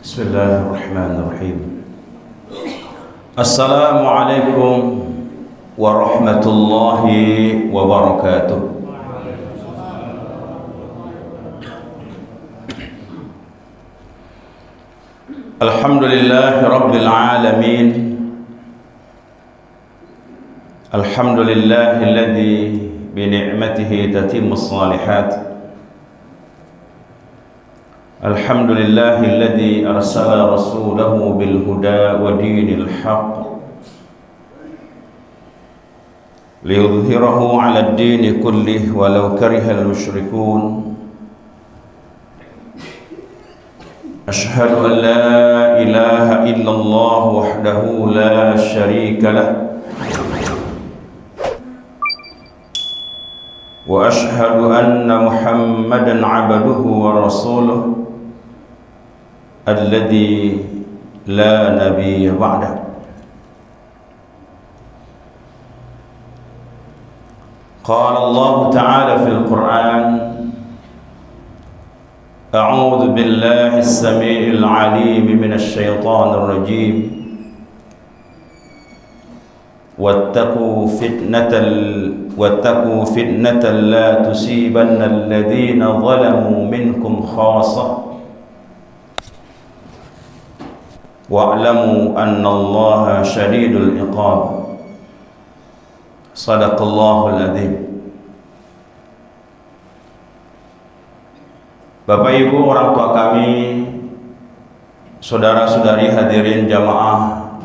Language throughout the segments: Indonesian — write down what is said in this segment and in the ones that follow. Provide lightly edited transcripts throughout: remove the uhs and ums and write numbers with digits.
Bismillahirrahmanirrahim. Assalamualaikum warahmatullahi wabarakatuh. Alhamdulillahi rabbil alamin. Alhamdulillahi alladhi bi ni'matihi tatimmus shalihat. Alhamdulillahi alladhi arsala rasulahu bil huda wa dinil haqq liyudhhirahu 'ala ad-din kullih walau karihal musyrikun. Ashhadu an la ilaha illallah wahdahu la syarika lah wa ashhadu anna Muhammadan 'abduhu wa rasuluh alladhi la nabiyya ba'dah. Qala Allah ta'ala fil Qur'an, a'udzu billahi as-sami'il 'alim minasy syaithanir rajim. Wattaqu fitnatan la tusibanna alladhina zalamu minkum khassah wa'lamu annallaha syadidul iqab. Sadaqallahul adzim. Bapak Ibu orang tua kami, saudara-saudari hadirin jamaah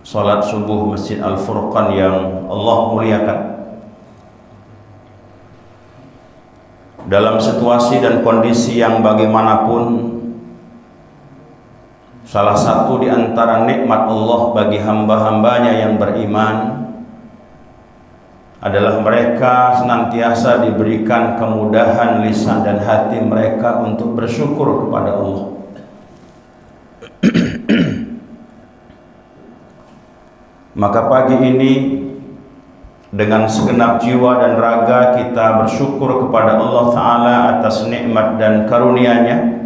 salat subuh Masjid Al-Furqan yang Allah muliakan. Dalam situasi dan kondisi yang bagaimanapun, salah satu di antara nikmat Allah bagi hamba-hambanya yang beriman adalah mereka senantiasa diberikan kemudahan lisan dan hati mereka untuk bersyukur kepada Allah. Maka pagi ini dengan segenap jiwa dan raga kita bersyukur kepada Allah Ta'ala atas nikmat dan karunia-Nya.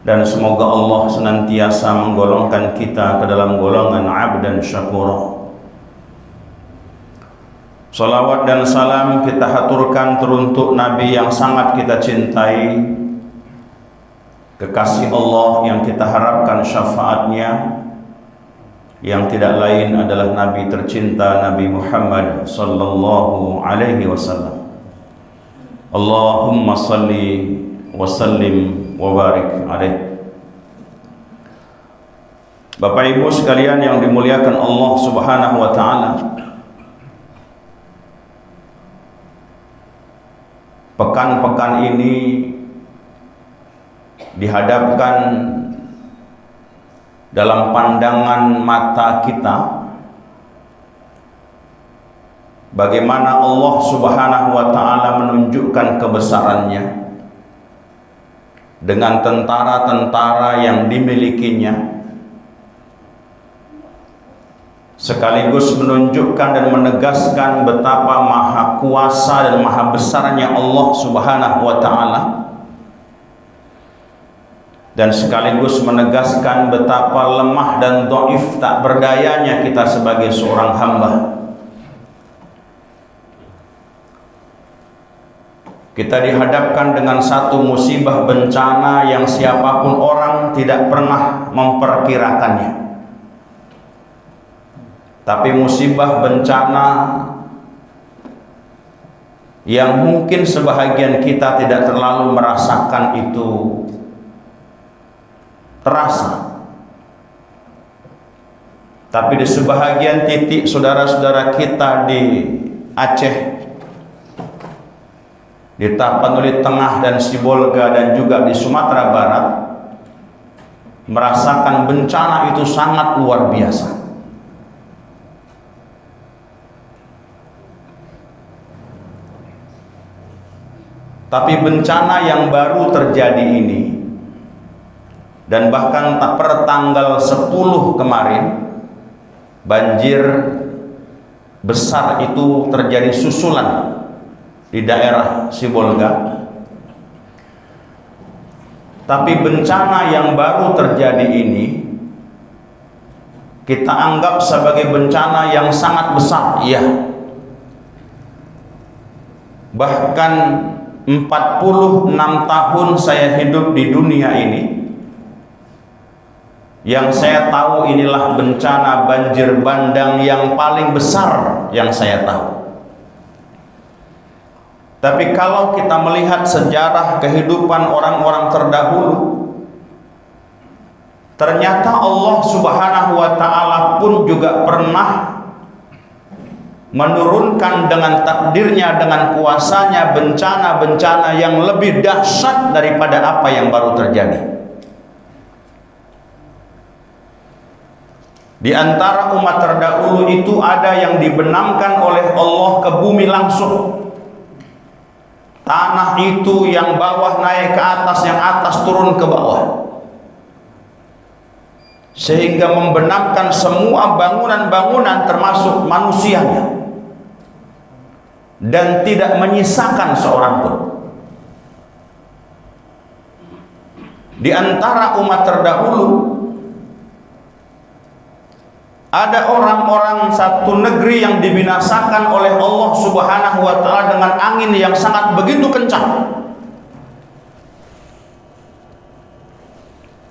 Dan semoga Allah senantiasa menggolongkan kita ke dalam golongan abdan syakura. Salawat dan salam kita haturkan teruntuk Nabi yang sangat kita cintai, kekasih Allah yang kita harapkan syafaatnya, yang tidak lain adalah Nabi tercinta Nabi Muhammad sallallahu alaihi wasallam. Allahumma salli wa sallim wa barik alaih. Bapak Ibu sekalian yang dimuliakan Allah Subhanahu wa taala, pekan-pekan ini dihadapkan dalam pandangan mata kita bagaimana Allah Subhanahu wa taala menunjukkan kebesarannya dengan tentara-tentara yang dimilikinya, sekaligus menunjukkan dan menegaskan betapa maha kuasa dan maha besarnya Allah Subhanahu wa taala, dan sekaligus menegaskan betapa lemah dan dhaif tak berdayanya kita sebagai seorang hamba. Kita dihadapkan dengan satu musibah bencana yang siapapun orang tidak pernah memperkirakannya. Tapi musibah bencana yang mungkin sebahagian kita tidak terlalu merasakan itu terasa. Tapi di sebahagian titik saudara-saudara kita di Aceh, di Tapanuli Tengah dan Sibolga dan juga di Sumatera Barat merasakan bencana itu sangat luar biasa. Tapi bencana yang baru terjadi ini, dan bahkan per tanggal 10 kemarin, banjir besar itu terjadi susulan di daerah Sibolga. Tapi bencana yang baru terjadi ini kita anggap sebagai bencana yang sangat besar, iya. Bahkan 46 tahun saya hidup di dunia ini, yang saya tahu inilah bencana banjir bandang yang paling besar yang saya tahu. Tapi kalau kita melihat sejarah kehidupan orang-orang terdahulu, ternyata Allah Subhanahu wa ta'ala pun juga pernah menurunkan dengan takdirnya, dengan kuasanya, bencana-bencana yang lebih dahsyat daripada apa yang baru terjadi. Di antara umat terdahulu itu ada yang dibenamkan oleh Allah ke bumi langsung. Tanah itu yang bawah naik ke atas, yang atas turun ke bawah, sehingga membenamkan semua bangunan-bangunan termasuk manusianya, dan tidak menyisakan seorang pun. Di antara umat terdahulu ada orang-orang satu negeri yang dibinasakan oleh Allah Subhanahu wa ta'ala dengan angin yang sangat begitu kencang.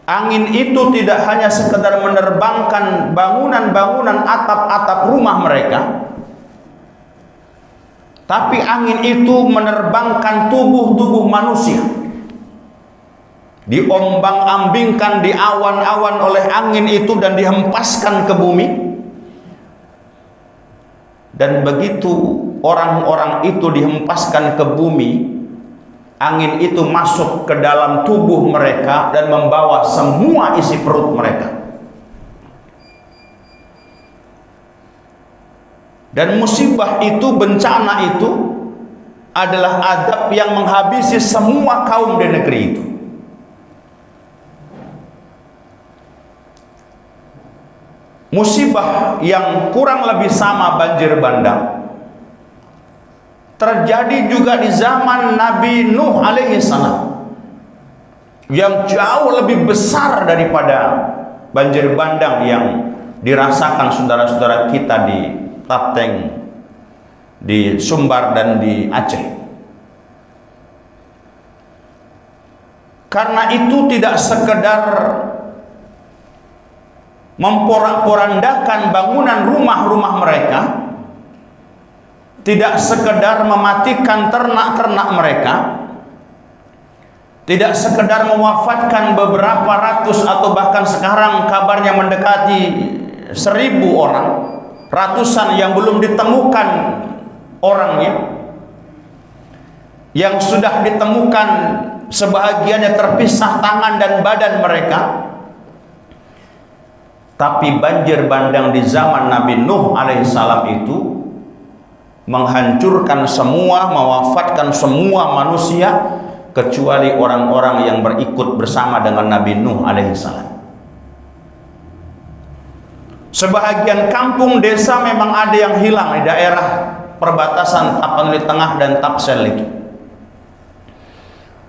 Angin itu tidak hanya sekedar menerbangkan bangunan-bangunan, atap-atap rumah mereka, tapi angin itu menerbangkan tubuh-tubuh manusia, diombang-ambingkan di awan-awan oleh angin itu dan dihempaskan ke bumi. Dan begitu orang-orang itu dihempaskan ke bumi, angin itu masuk ke dalam tubuh mereka dan membawa semua isi perut mereka. Dan musibah itu, bencana itu adalah azab yang menghabisi semua kaum di negeri itu. Musibah yang kurang lebih sama banjir bandang terjadi juga di zaman Nabi Nuh alaihi salam, yang jauh lebih besar daripada banjir bandang yang dirasakan saudara-saudara kita di Tapteng, di Sumbar dan di Aceh. Karena itu tidak sekedar memporak-porandakan bangunan rumah-rumah mereka, tidak sekedar mematikan ternak-ternak mereka, tidak sekedar mewafatkan beberapa ratus atau bahkan sekarang kabarnya mendekati 1000 orang, ratusan yang belum ditemukan orangnya, yang sudah ditemukan sebahagiannya terpisah tangan dan badan mereka. Tapi banjir bandang di zaman Nabi Nuh alaihissalam itu menghancurkan semua, mewafatkan semua manusia kecuali orang-orang yang berikut bersama dengan Nabi Nuh alaihissalam. Sebahagian kampung desa memang ada yang hilang di daerah perbatasan Tapanuli Tengah dan Tapsel itu.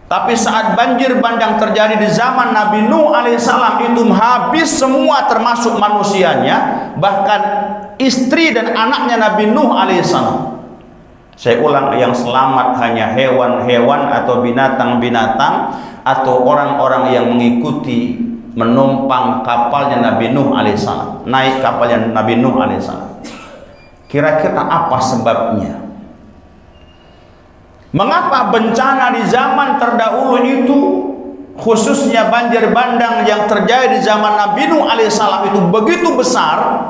Tapi saat banjir bandang terjadi di zaman Nabi Nuh alaihissalam itu habis semua termasuk manusianya, bahkan istri dan anaknya Nabi Nuh alaihissalam. Saya ulang, yang selamat hanya hewan-hewan atau binatang-binatang atau orang-orang yang mengikuti menumpang kapalnya Nabi Nuh alaihissalam, naik kapalnya Nabi Nuh alaihissalam. Kira-kira apa sebabnya? Mengapa bencana di zaman terdahulu itu, khususnya banjir bandang yang terjadi di zaman Nabi Nuh alaihissalam itu begitu besar,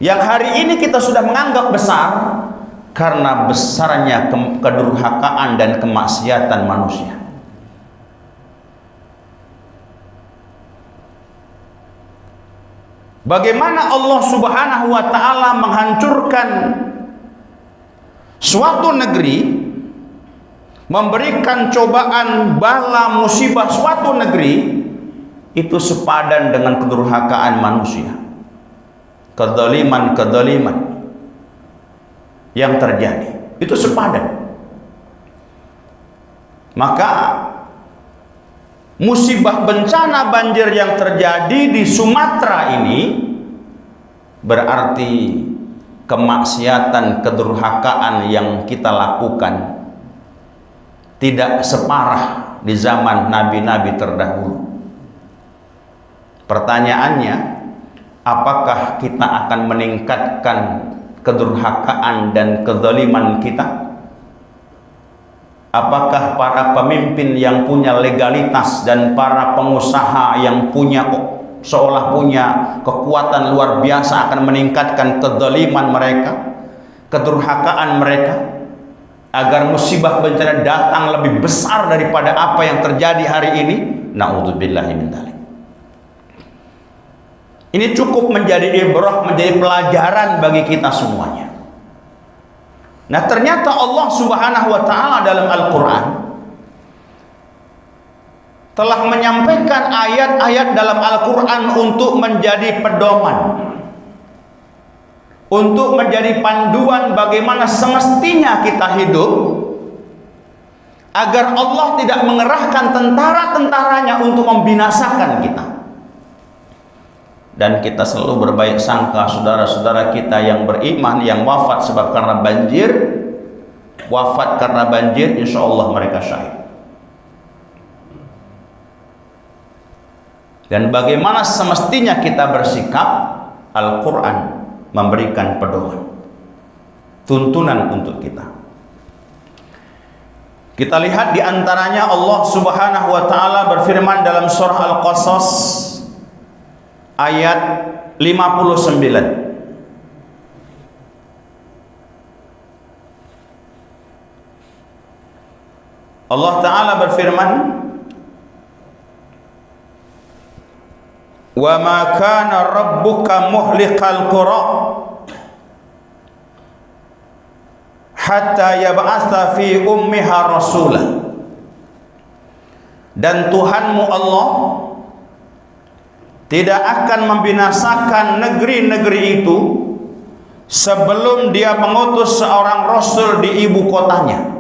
yang hari ini kita sudah menganggap besar? Karena besarnya kedurhakaan dan kemaksiatan manusia. Bagaimana Allah Subhanahu wa ta'ala menghancurkan suatu negeri, memberikan cobaan, bala, musibah suatu negeri, itu sepadan dengan kedurhakaan manusia, kezaliman yang terjadi, itu sepadan. Maka musibah bencana banjir yang terjadi di Sumatera ini berarti kemaksiatan, kedurhakaan yang kita lakukan tidak separah di zaman nabi-nabi terdahulu. Pertanyaannya, apakah kita akan meningkatkan kedurhakaan dan kezaliman kita? Apakah para pemimpin yang punya legalitas dan para pengusaha yang seolah punya kekuatan luar biasa akan meningkatkan kezaliman mereka, kedurhakaan mereka, agar musibah bencana datang lebih besar daripada apa yang terjadi hari ini? Na'udzubillahi min dzalik. Ini cukup menjadi ibrah, menjadi pelajaran bagi kita semuanya. Nah, ternyata Allah Subhanahu wa taala dalam Al-Qur'an telah menyampaikan ayat-ayat dalam Al-Qur'an untuk menjadi pedoman, untuk menjadi panduan bagaimana semestinya kita hidup, agar Allah tidak mengerahkan tentara-tentaranya untuk membinasakan kita. Dan kita selalu berbaik sangka saudara-saudara kita yang beriman yang wafat sebab karena banjir, wafat karena banjir, insya Allah mereka syahid. Dan bagaimana semestinya kita bersikap, Al-Quran memberikan pedoman, tuntunan untuk kita. Kita lihat diantaranya Allah Subhanahu wa taala berfirman dalam surah Al-Qasas ayat 59. Allah taala berfirman, "Wa ma kana rabbuka muhliqal qura hatta yab'atsa fi ummiha rasulah." Dan Tuhanmu Allah tidak akan membinasakan negeri-negeri itu sebelum dia mengutus seorang rasul di ibu kotanya.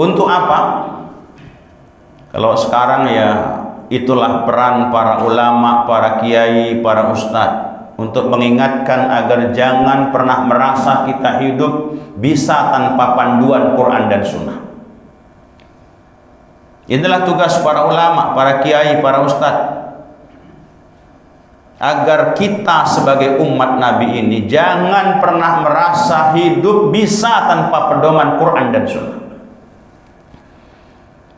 Untuk apa? Kalau sekarang ya itulah peran para ulama, para kiai, para ustadz untuk mengingatkan agar jangan pernah merasa kita hidup bisa tanpa panduan Quran dan Sunnah. Inilah tugas para ulama, para kiai, para ustadz, agar kita sebagai umat Nabi ini jangan pernah merasa hidup bisa tanpa pedoman Quran dan Sunnah.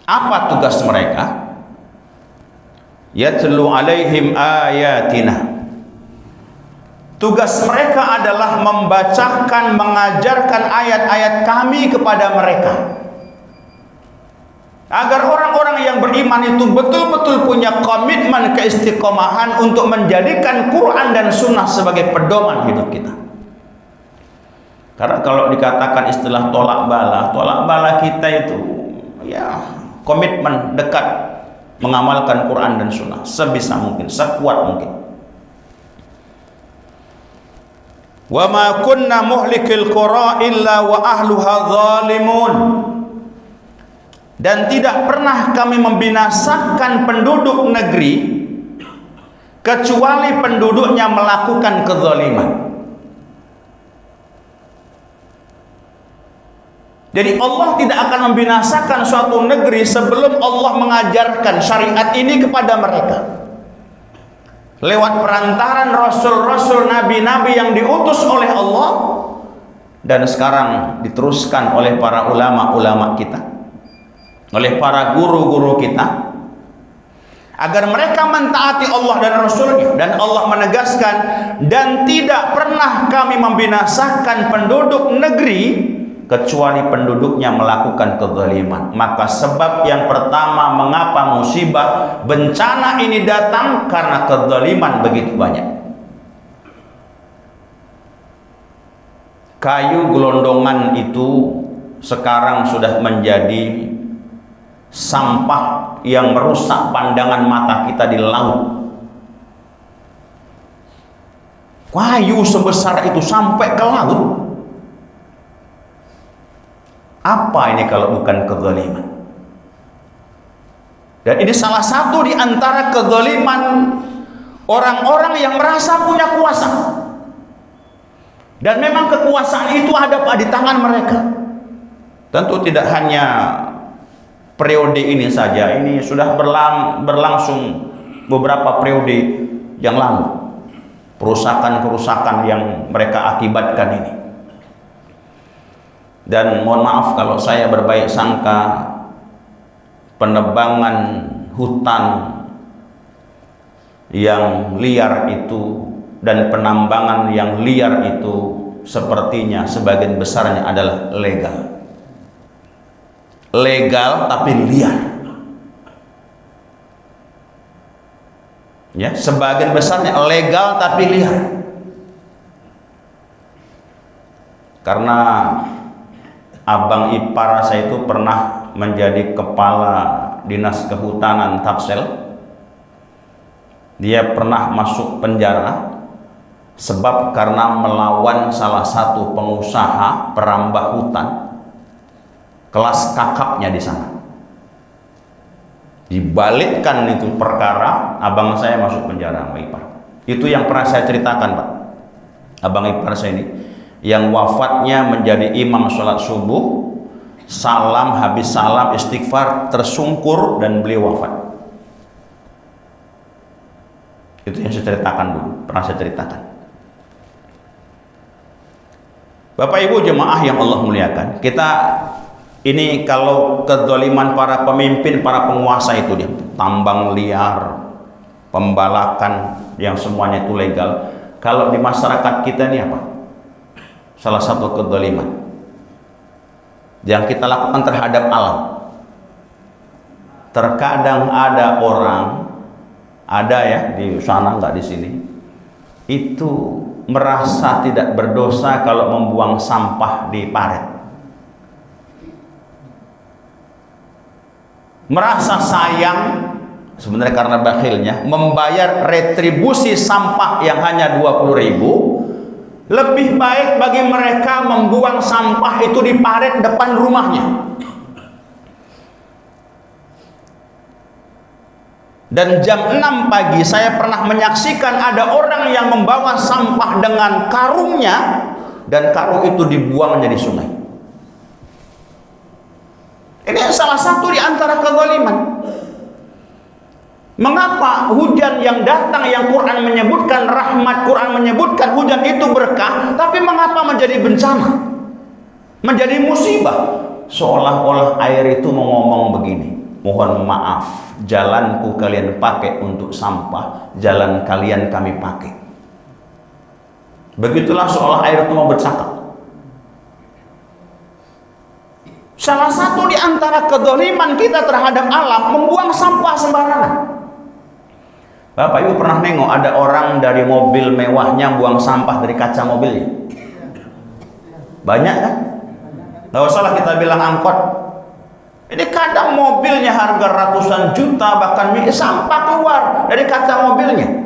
Apa tugas mereka? Yatlu alaihim ayatina. Tugas mereka adalah membacakan, mengajarkan ayat-ayat kami kepada mereka, agar orang-orang yang beriman itu betul-betul punya komitmen keistiqomahan untuk menjadikan Quran dan Sunnah sebagai pedoman hidup kita. Karena kalau dikatakan istilah tolak bala kita itu ya komitmen dekat mengamalkan Quran dan Sunnah sebisa mungkin, sekuat mungkin. Wa ma kunna muhlikil qura illa wa ahluha zalimun. Dan tidak pernah kami membinasakan penduduk negeri kecuali penduduknya melakukan kezaliman. Jadi Allah tidak akan membinasakan suatu negeri sebelum Allah mengajarkan syariat ini kepada mereka lewat perantaran rasul-rasul, nabi-nabi yang diutus oleh Allah, dan sekarang diteruskan oleh para ulama-ulama kita, oleh para guru-guru kita, agar mereka mentaati Allah dan Rasulnya. Dan Allah menegaskan, dan tidak pernah kami membinasakan penduduk negeri kecuali penduduknya melakukan kezaliman. Maka sebab yang pertama mengapa musibah bencana ini datang, karena kezaliman begitu banyak. Kayu gelondongan itu sekarang sudah menjadi sampah yang merusak pandangan mata kita di laut. Kayu sebesar itu sampai ke laut. Apa ini kalau bukan kezaliman? Dan ini salah satu di antara kezaliman orang-orang yang merasa punya kuasa. Dan memang kekuasaan itu ada di tangan mereka. Tentu tidak hanya periode ini saja, ini sudah berlangsung beberapa periode yang lalu. Kerusakan-kerusakan yang mereka akibatkan ini. Dan mohon maaf kalau saya berbaik sangka, penebangan hutan yang liar itu dan penambangan yang liar itu sepertinya sebagian besarnya adalah legal. Legal tapi liar. Ya, sebagian besarnya legal tapi liar. Karena abang ipar saya itu pernah menjadi kepala dinas kehutanan Tapsel. Dia pernah masuk penjara sebab karena melawan salah satu pengusaha perambah hutan, kelas kakapnya di sana. Dibalikkan itu perkara, abang saya masuk penjara sama ipar. Itu yang pernah saya ceritakan, Pak. Abang ipar saya ini yang wafatnya menjadi imam sholat subuh, salam, habis salam istighfar, tersungkur dan beliau wafat. Itu yang saya ceritakan dulu, pernah saya ceritakan. Bapak Ibu jemaah yang Allah muliakan, kita ini kalau kezaliman para pemimpin, para penguasa itu dia tambang liar, pembalakan yang semuanya itu legal. Kalau di masyarakat kita ini apa? Salah satu kezaliman yang kita lakukan terhadap alam. Terkadang ada orang, ada ya di sana nggak di sini, itu merasa tidak berdosa kalau membuang sampah di paret. Merasa sayang sebenarnya karena bakhilnya membayar retribusi sampah yang hanya 20.000. Lebih baik bagi mereka membuang sampah itu di paret depan rumahnya. Dan jam 6 pagi saya pernah menyaksikan ada orang yang membawa sampah dengan karungnya, dan karung itu dibuangnya di sungai. Ini salah satu di antara kezaliman. Mengapa hujan yang datang, yang Quran menyebutkan rahmat, Quran menyebutkan hujan itu berkah, tapi mengapa menjadi bencana, menjadi musibah? Seolah-olah air itu mau ngomong begini, mohon maaf, jalanku kalian pakai untuk sampah, jalan kalian kami pakai. Begitulah seolah air itu mau bercakap. Salah satu di antara kezaliman kita terhadap alam, membuang sampah sembarangan. Bapak Ibu pernah nengok ada orang dari mobil mewahnya buang sampah dari kaca mobilnya? Banyak kan? Gak usahlah kita bilang angkot. Ini kadang mobilnya harga ratusan juta, bahkan sampah keluar dari kaca mobilnya.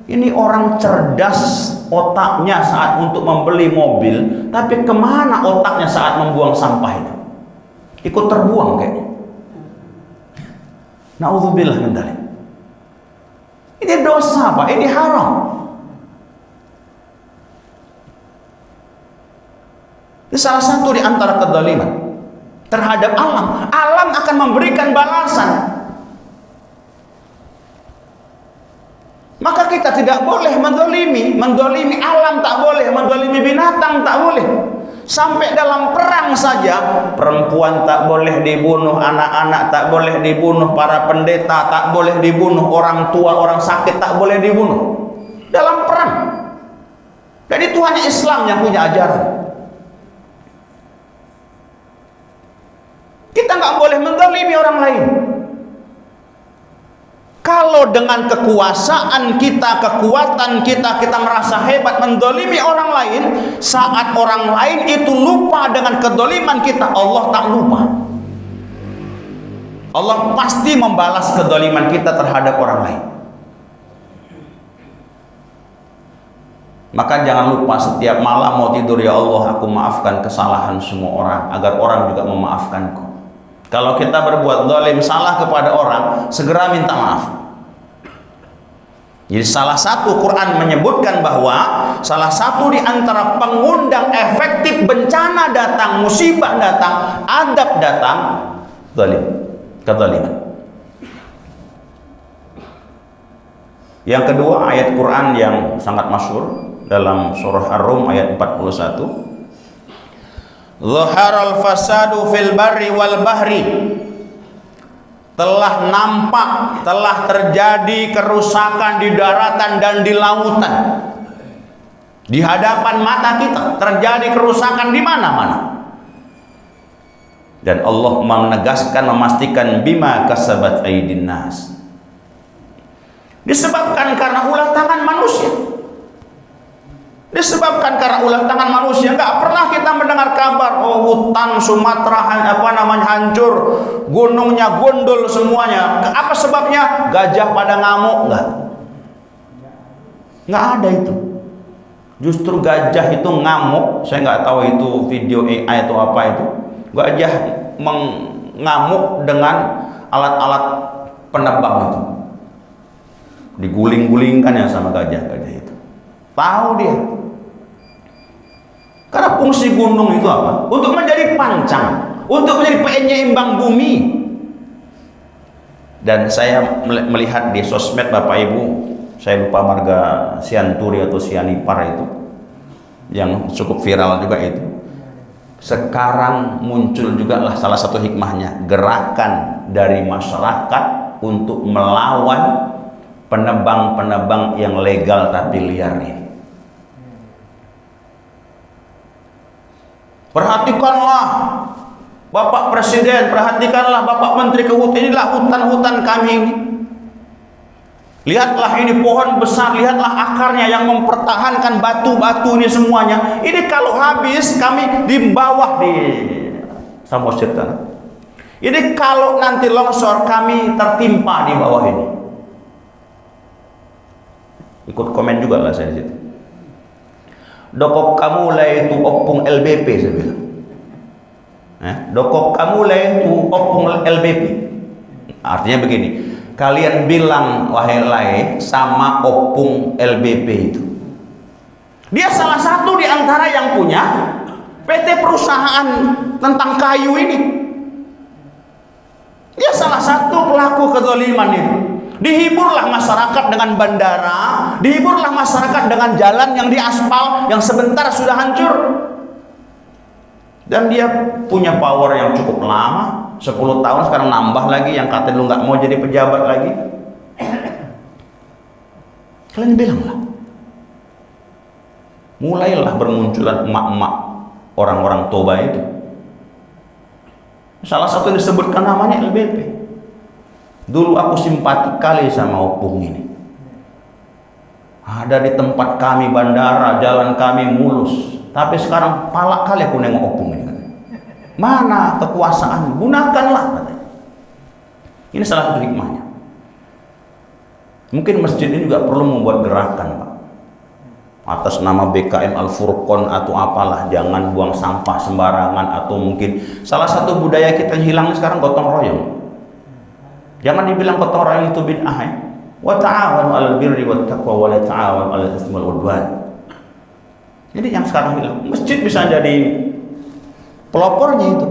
Ini orang cerdas otaknya saat untuk membeli mobil, tapi kemana otaknya saat membuang sampah itu? Ikut terbuang kayaknya. Na'udzubillah min dzalik. Ini dosa, Pak, ini haram. Ini salah satu di antara kezaliman terhadap alam. Alam akan memberikan balasan. Maka kita tidak boleh mendolimi alam, tak boleh mendolimi binatang, tak boleh. Sampai dalam perang saja, perempuan tak boleh dibunuh, anak-anak tak boleh dibunuh, para pendeta tak boleh dibunuh, orang tua, orang sakit tak boleh dibunuh dalam perang. Jadi Tuhan Islam yang punya ajaran. Kita nggak boleh mendolimi orang lain. Kalau dengan kekuasaan kita, kekuatan kita, kita merasa hebat mendolimi orang lain, saat orang lain itu lupa dengan kedoliman kita, Allah tak lupa. Allah pasti membalas kedoliman kita terhadap orang lain. Maka jangan lupa setiap malam mau tidur, ya Allah, aku maafkan kesalahan semua orang, agar orang juga memaafkanku. Kalau kita berbuat zalim, salah kepada orang, segera minta maaf. Jadi salah satu Quran menyebutkan bahwa salah satu di antara pengundang efektif bencana datang, musibah datang, adab datang, zalim, kezaliman. Yang kedua, ayat Quran yang sangat masyhur dalam surah Ar-Rum ayat 41. Zaharal fasadu fil barri wal bahri. Telah nampak, telah terjadi kerusakan di daratan dan di lautan. Di hadapan mata kita terjadi kerusakan di mana-mana. Dan Allah menegaskan, memastikan bima kasabat aydin nas. Disebabkan karena ulah tangan manusia. Disebabkan karena ulah tangan manusia. Enggak pernah kita mendengar kabar hutan Sumatera hancur, gunungnya gundul semuanya. Apa sebabnya? Gajah pada ngamuk? Enggak ada itu. Justru gajah itu ngamuk. Saya nggak tahu itu video AI atau apa itu. Gajah mengamuk dengan alat-alat penebang itu. Diguling-gulingkan ya sama gajah-gajah itu. Tahu dia. Karena fungsi gunung itu apa? Untuk menjadi pancang, untuk menjadi penyeimbang bumi. Dan saya melihat di sosmed Bapak Ibu, saya lupa marga Sianturi atau Sianipar itu, yang cukup viral juga itu. Sekarang muncul juga lah salah satu hikmahnya, gerakan dari masyarakat untuk melawan penebang-penebang yang legal tapi liar ini. Perhatikanlah Bapak Presiden, perhatikanlah Bapak Menteri Kehutanan, inilah hutan-hutan kami ini. Lihatlah ini pohon besar, lihatlah akarnya yang mempertahankan batu-batu ini semuanya. Ini kalau habis kami di bawah di Samosir sana. Ini kalau nanti longsor kami tertimpa di bawah ini. Ikut komen juga lah saya di situ. Dokok kamu lah itu opung LBP, saya bilang. Dokok kamu lah itu opung LBP. Artinya begini, kalian bilang wahai lai sama opung LBP itu. Dia salah satu di antara yang punya PT perusahaan tentang kayu ini. Dia salah satu pelaku kezaliman itu. Dihiburlah masyarakat dengan bandara, dihiburlah masyarakat dengan jalan yang diaspal yang sebentar sudah hancur. Dan dia punya power yang cukup lama, 10 tahun, sekarang nambah lagi, yang kata lu nggak mau jadi pejabat lagi. Kalian bilanglah, mulailah bermunculan emak-emak orang-orang Toba itu. Salah satu yang disebutkan namanya LBP. Dulu aku simpati kali sama opung ini. Ada di tempat kami bandara, jalan kami mulus. Tapi sekarang palak kali aku nengok opung ini. Mana kekuasaan? Gunakanlah. Ini salah satu hikmahnya. Mungkin masjid ini juga perlu membuat gerakan, Pak. Atas nama BKM Al-Furqon atau apalah, jangan buang sampah sembarangan, atau mungkin salah satu budaya kita yang hilang sekarang gotong royong. Jangan dibilang gotong royong itu bid'ah ya. Wa ta'awanu 'alal birri wat taqwa wa la ta'awanu 'alal itsmi wal 'udwan. Jadi yang sekarang hilang, masjid bisa jadi pelopornya itu.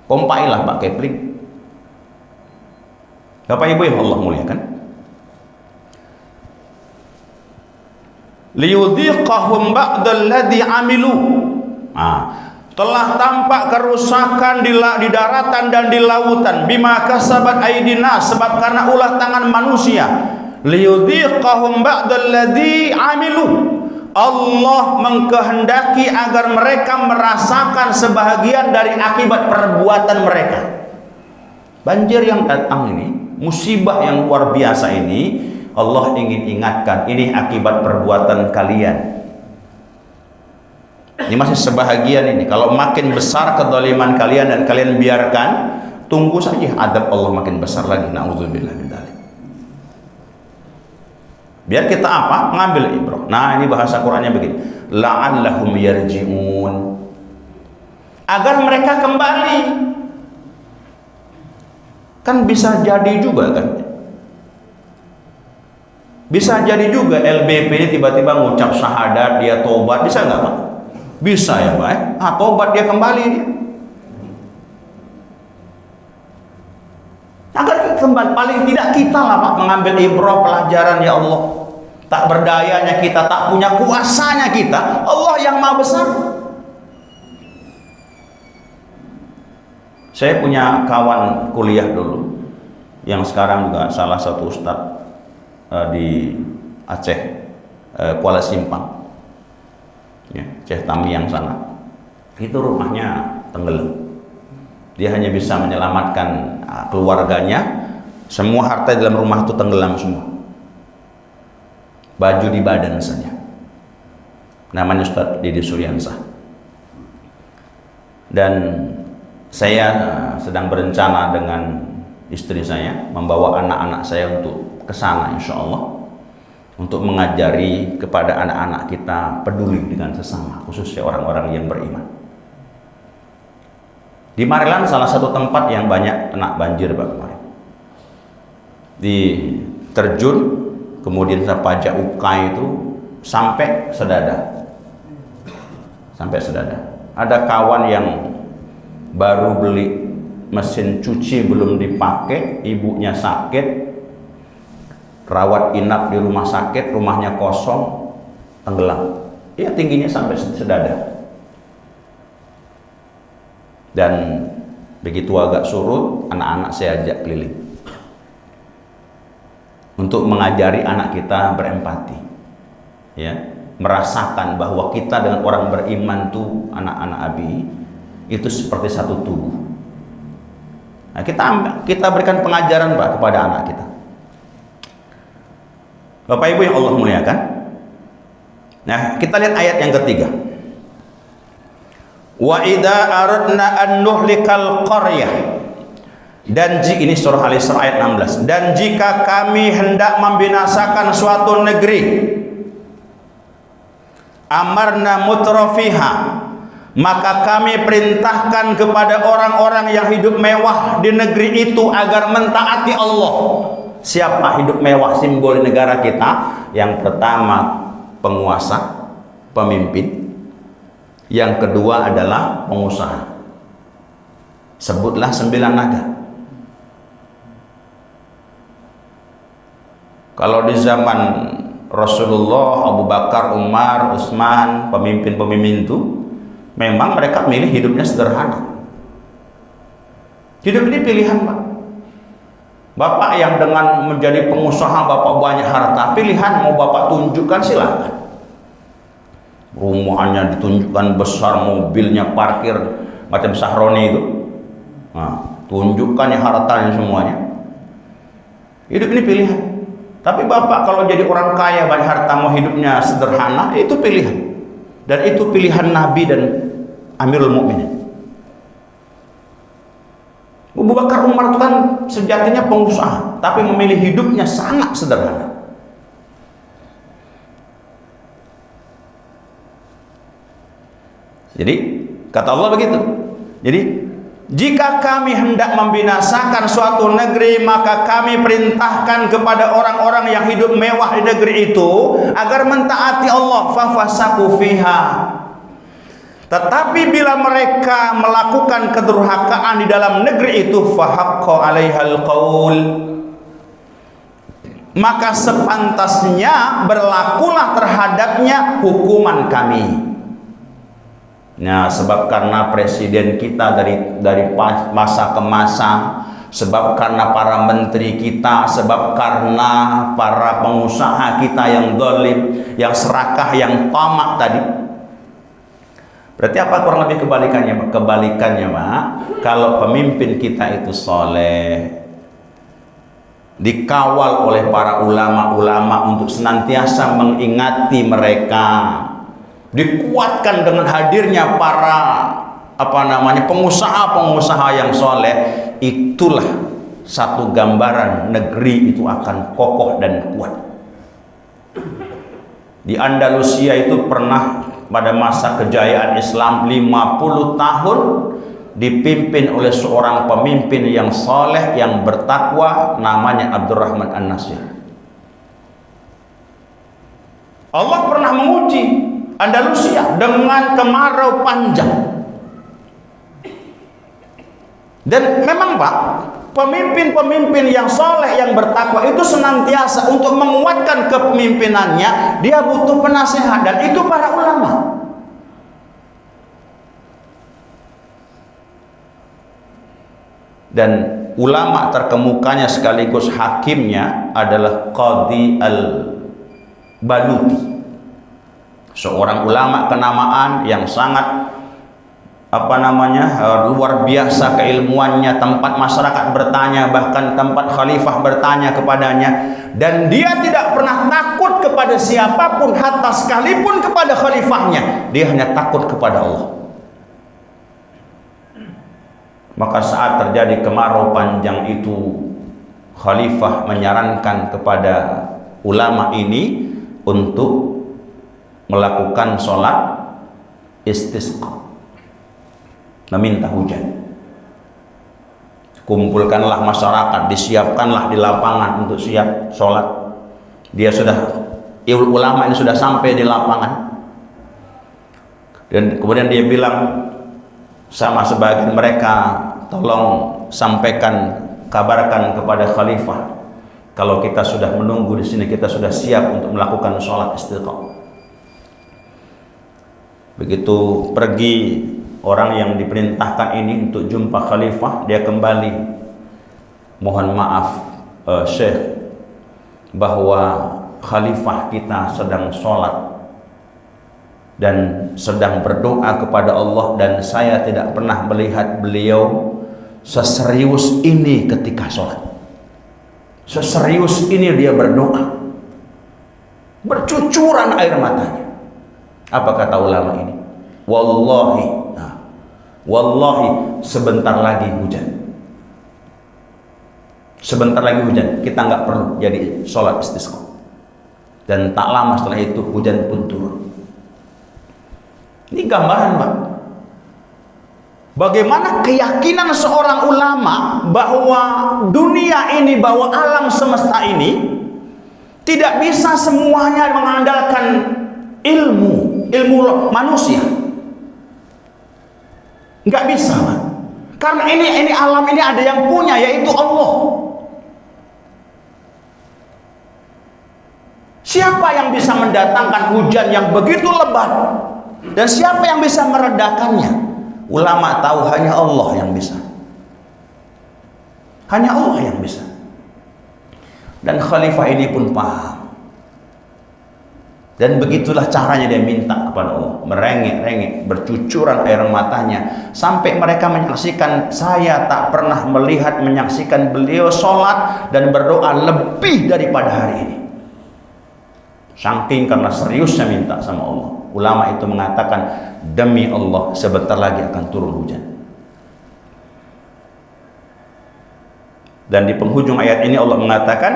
Kompailah Pak Kepling. Bapak Ibu yang Allah muliakan. Liyudhiqahum ba'dal ladzi 'amilu. Telah tampak kerusakan di daratan dan di lautan bima kasabat aydina, sebab karena ulah tangan manusia. Liyudhiqahum ba'dal ladzi 'amilu. Allah mengkehendaki agar mereka merasakan sebahagian dari akibat perbuatan mereka. Banjir yang datang ini, musibah yang luar biasa ini, Allah ingin ingatkan, ini akibat perbuatan kalian. Ini masih sebahagian ini. Kalau makin besar kezaliman kalian dan kalian biarkan, tunggu saja adab Allah makin besar lagi. Na'udzubillah min dzalik. Biar kita apa? Mengambil ibrah. Nah, ini bahasa Qur'annya begini. La'allahum yarji'un. Agar mereka kembali. Kan bisa jadi juga kan. Bisa jadi juga LBP ini tiba-tiba ngucap syahadat, dia tobat, bisa nggak Pak? Bisa ya Pak. Tobat dia kembali dia. Agar kembali, paling tidak kita lah Pak mengambil ibrah pelajaran, ya Allah. Tak berdayanya kita, tak punya kuasanya kita, Allah yang Maha Besar. Saya punya kawan kuliah dulu yang sekarang juga salah satu ustadz di Aceh, Kuala Simpang, ya, Aceh Tamiang sana. Itu rumahnya tenggelam. Dia hanya bisa menyelamatkan keluarganya. Semua harta dalam rumah itu tenggelam semua. Baju di badan saja. Namanya Ustadz Didi Suryansah. Dan saya sedang berencana dengan istri saya membawa anak-anak saya untuk ke sana insya Allah, untuk mengajari kepada anak-anak kita peduli dengan sesama, khususnya orang-orang yang beriman. Di Maryland salah satu tempat yang banyak kena banjir Pak kemarin. Di terjun, kemudian pajak ukay itu sampai sedada. Sampai sedada. Ada kawan yang baru beli mesin cuci belum dipakai, ibunya sakit, rawat inap di rumah sakit, rumahnya kosong, tenggelam. Ya tingginya sampai sedada. Dan begitu agak surut, anak-anak saya ajak keliling untuk mengajari anak kita berempati, ya, merasakan bahwa kita dengan orang beriman tuh, anak-anak Abi itu seperti satu tubuh. Nah, kita berikan pengajaran Pak kepada anak kita. Bapak Ibu yang Allah muliakan. Nah, kita lihat ayat yang ketiga. Wa idza aradna an nuhlikal qaryah. Dan ini surah Al-Isra ayat 16. Dan jika kami hendak membinasakan suatu negeri, amarna mutrafiha, maka kami perintahkan kepada orang-orang yang hidup mewah di negeri itu agar mentaati Allah. Siapa hidup mewah simbol di negara kita? Yang pertama penguasa, pemimpin. Yang kedua adalah pengusaha. Sebutlah 9 naga. Kalau di zaman Rasulullah, Abu Bakar, Umar, Utsman, pemimpin-pemimpin itu memang mereka milih hidupnya sederhana. Hidup ini pilihan Pak. Bapak yang dengan menjadi pengusaha, Bapak banyak harta, pilihan mau Bapak tunjukkan silahkan. Rumahnya ditunjukkan besar, mobilnya parkir macam Sahroni itu. Nah, tunjukkan ya hartanya semuanya. Hidup ini pilihan. Tapi Bapak kalau jadi orang kaya banyak harta, mau hidupnya sederhana, itu pilihan. Dan itu pilihan Nabi dan Amirul Mukminin. Abu Bakar, Umar itu kan sejatinya pengusaha, tapi memilih hidupnya sangat sederhana. Jadi kata Allah begitu. Jadi jika kami hendak membinasakan suatu negeri, maka kami perintahkan kepada orang-orang yang hidup mewah di negeri itu agar mentaati Allah. Fafasaku fiha. Tetapi bila mereka melakukan kedurhakaan di dalam negeri itu, fahaqqa 'alaihal qaul, maka sepantasnya berlakulah terhadapnya hukuman kami. Nah, sebab karena presiden kita dari masa ke masa, sebab karena para menteri kita, sebab karena para pengusaha kita yang zalim, yang serakah, yang tamak tadi. Berarti apa kurang lebih kebalikannya? Kebalikannya Pak, kalau pemimpin kita itu soleh, dikawal oleh para ulama-ulama untuk senantiasa mengingati mereka, dikuatkan dengan hadirnya para pengusaha-pengusaha yang soleh, itulah satu gambaran negeri itu akan kokoh dan kuat. Di Andalusia itu pernah pada masa kejayaan Islam 50 tahun dipimpin oleh seorang pemimpin yang saleh, yang bertakwa, namanya Abdurrahman An-Nasir. Allah pernah menguji Andalusia dengan kemarau panjang. Dan memang Pak, pemimpin-pemimpin yang soleh, yang bertakwa itu senantiasa untuk menguatkan kepemimpinannya, dia butuh penasehat, dan itu para ulama. Dan ulama terkemukanya sekaligus hakimnya adalah Qadhi Al-Baluti, seorang ulama kenamaan yang sangat luar biasa keilmuannya, tempat masyarakat bertanya, bahkan tempat khalifah bertanya kepadanya, dan dia tidak pernah takut kepada siapapun, hatta sekalipun kepada khalifahnya, dia hanya takut kepada Allah. Maka saat terjadi kemarau panjang itu, khalifah menyarankan kepada ulama ini untuk melakukan sholat istisqa, meminta hujan. Kumpulkanlah masyarakat, disiapkanlah di lapangan untuk siap sholat. Ulama ini sudah sampai di lapangan, dan kemudian dia bilang sama sebagian mereka, tolong sampaikan, kabarkan kepada khalifah kalau kita sudah menunggu di sini, kita sudah siap untuk melakukan sholat istisqa. Begitu pergi orang yang diperintahkan ini untuk jumpa khalifah, dia kembali, mohon maaf Syekh, bahwa khalifah kita sedang sholat dan sedang berdoa kepada Allah, dan saya tidak pernah melihat beliau seserius ini ketika sholat. Seserius ini dia berdoa, bercucuran air matanya. Apa kata ulama ini? Wallahi sebentar lagi hujan. Sebentar lagi hujan, kita nggak perlu jadi sholat istisqa. Dan tak lama setelah itu hujan pun turun. Ini gambaran Pak, bagaimana keyakinan seorang ulama bahwa dunia ini, bahwa alam semesta ini tidak bisa semuanya mengandalkan ilmu manusia. Nggak bisa Pak, karena ini alam ini ada yang punya, yaitu Allah. Siapa yang bisa mendatangkan hujan yang begitu lebat? Dan siapa yang bisa meredakannya? Ulama tahu hanya Allah yang bisa. Hanya Allah yang bisa. Dan khalifah ini pun paham. Dan begitulah caranya dia minta kepada Allah, merengek-rengek, bercucuran air matanya, sampai mereka menyaksikan, saya tak pernah menyaksikan beliau sholat dan berdoa lebih daripada hari ini. Saking karena seriusnya minta sama Allah. Ulama itu mengatakan, demi Allah sebentar lagi akan turun hujan. Dan di penghujung ayat ini Allah mengatakan,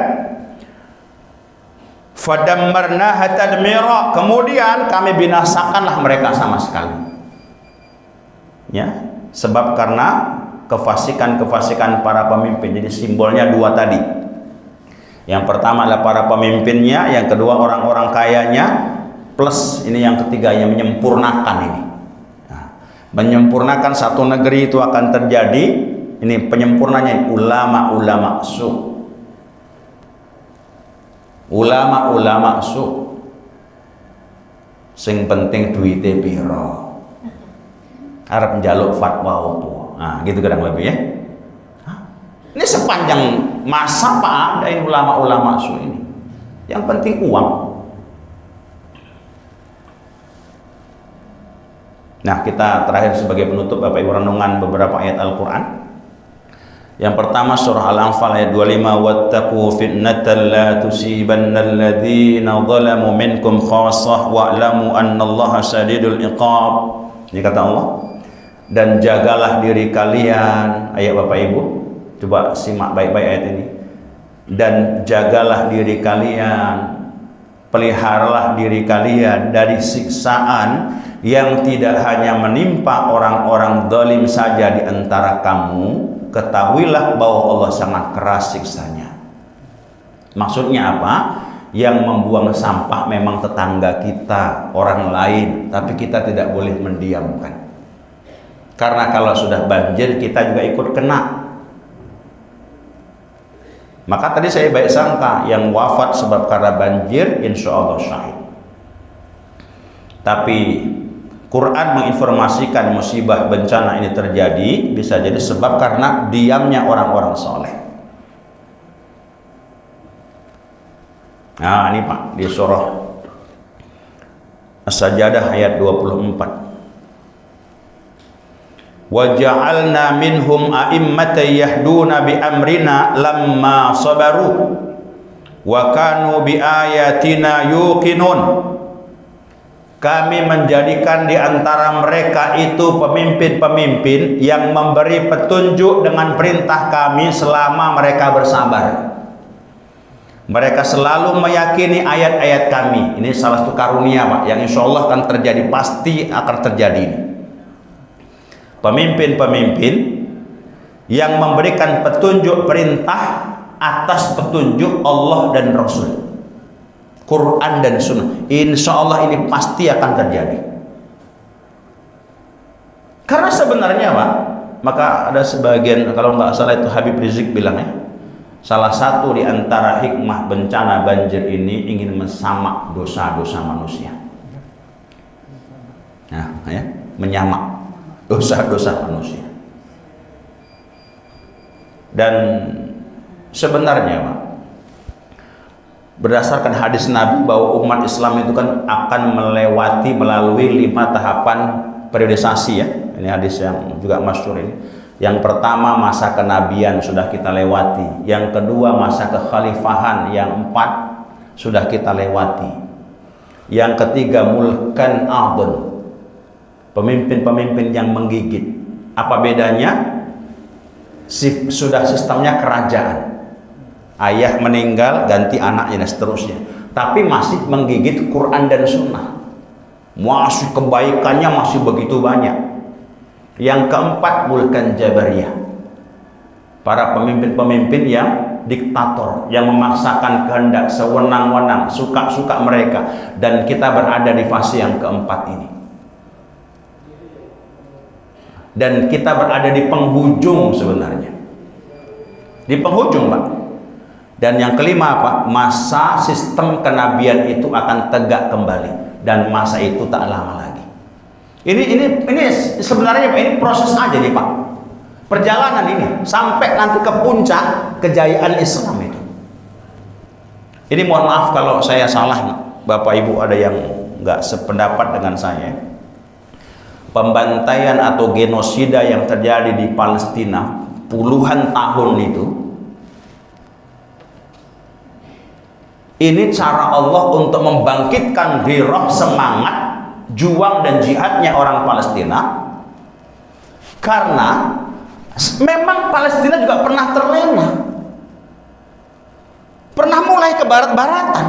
fadammarnaha tadmira, kemudian kami binasakanlah mereka sama sekali. Ya, sebab karena kefasikan para pemimpin. Jadi simbolnya dua tadi. Yang pertama adalah para pemimpinnya, yang kedua orang-orang kayanya, plus ini yang ketiga yang menyempurnakan ini. Nah, menyempurnakan satu negeri itu akan terjadi. Ini penyempurnanya ulama-ulama su. Ulama-ulama su. Sing penting duite piro. Arep njaluk fatwa opo. Nah, gitu kadang lebih ya. Ini sepanjang masa Pak ada ini ulama-ulama su ini. Yang penting uang. Nah, kita terakhir sebagai penutup Bapak Ibu renungan beberapa ayat Al-Qur'an. Yang pertama surah Al-Anfal ayat 25, wattaqu fitnatan la tusibannal ladzina zalamu minkum khassah wa'lamu annallaha syadidul iqab. Ini kata Allah. Dan jagalah diri kalian, ayat Bapak Ibu. Coba simak baik-baik ayat ini. Dan jagalah diri kalian, peliharalah diri kalian dari siksaan yang tidak hanya menimpa orang-orang zalim saja di antara kamu, ketahuilah bahwa Allah sangat keras siksanya. Maksudnya apa? Yang membuang sampah memang tetangga kita, orang lain, tapi kita tidak boleh mendiamkan. Karena kalau sudah banjir kita juga ikut kena. Maka tadi saya baik sangka yang wafat sebab karena banjir insya Allah syahid. Tapi Quran menginformasikan musibah bencana ini terjadi bisa jadi sebab karena diamnya orang-orang soleh. Nah ini Pak, di surah As-Sajdah ayat 24. Wa ja'alna minhum a'immatan yahduna bi amrina lamma sabaru wa kanu bi ayatina yuqinun. Kami menjadikan di antara mereka itu pemimpin-pemimpin yang memberi petunjuk dengan perintah kami selama mereka bersabar. Mereka selalu meyakini ayat-ayat kami. Ini salah satu karunia Pak, yang insya Allah akan terjadi, pasti akan terjadi. Pemimpin-pemimpin yang memberikan petunjuk perintah atas petunjuk Allah dan Rasul, Quran dan Sunnah. Insya Allah ini pasti akan terjadi. Karena sebenarnya Pak, maka ada sebagian, kalau nggak salah itu Habib Rizik bilangnya, salah satu di antara hikmah bencana banjir ini ingin mensamak dosa-dosa manusia. Nah, ya, menyamak dosa-dosa manusia. Dan sebenarnya Pak, berdasarkan hadis Nabi bahwa umat Islam itu kan akan melalui 5 tahapan periodisasi ya. Ini hadis yang juga masyhur ini. Yang pertama masa kenabian sudah kita lewati. Yang kedua masa kekhalifahan, yang 4 sudah kita lewati. Yang ketiga mulkan adun, pemimpin-pemimpin yang menggigit. Apa bedanya? Sudah sistemnya kerajaan. Ayah meninggal ganti anaknya dan seterusnya, tapi masih menggigit Quran dan Sunnah, masih kebaikannya masih begitu banyak. Yang keempat mulkan jabariyah, para pemimpin-pemimpin yang diktator, yang memaksakan kehendak sewenang-wenang, suka-suka mereka, dan kita berada di fase yang keempat ini. Dan kita berada di penghujung sebenarnya, di penghujung Pak. Dan yang kelima apa? Masa sistem kenabian itu akan tegak kembali, dan masa itu tak lama lagi. Ini sebenarnya Pak, ini proses aja nih Pak. Perjalanan ini sampai nanti ke puncak kejayaan Islam itu. Ini mohon maaf kalau saya salah, Bapak Ibu ada yang nggak sependapat dengan saya. Pembantaian atau genosida yang terjadi di Palestina puluhan tahun itu, ini cara Allah untuk membangkitkan gairah, semangat, juang dan jihadnya orang Palestina. Karena memang Palestina juga pernah terlena, pernah mulai ke barat-baratan.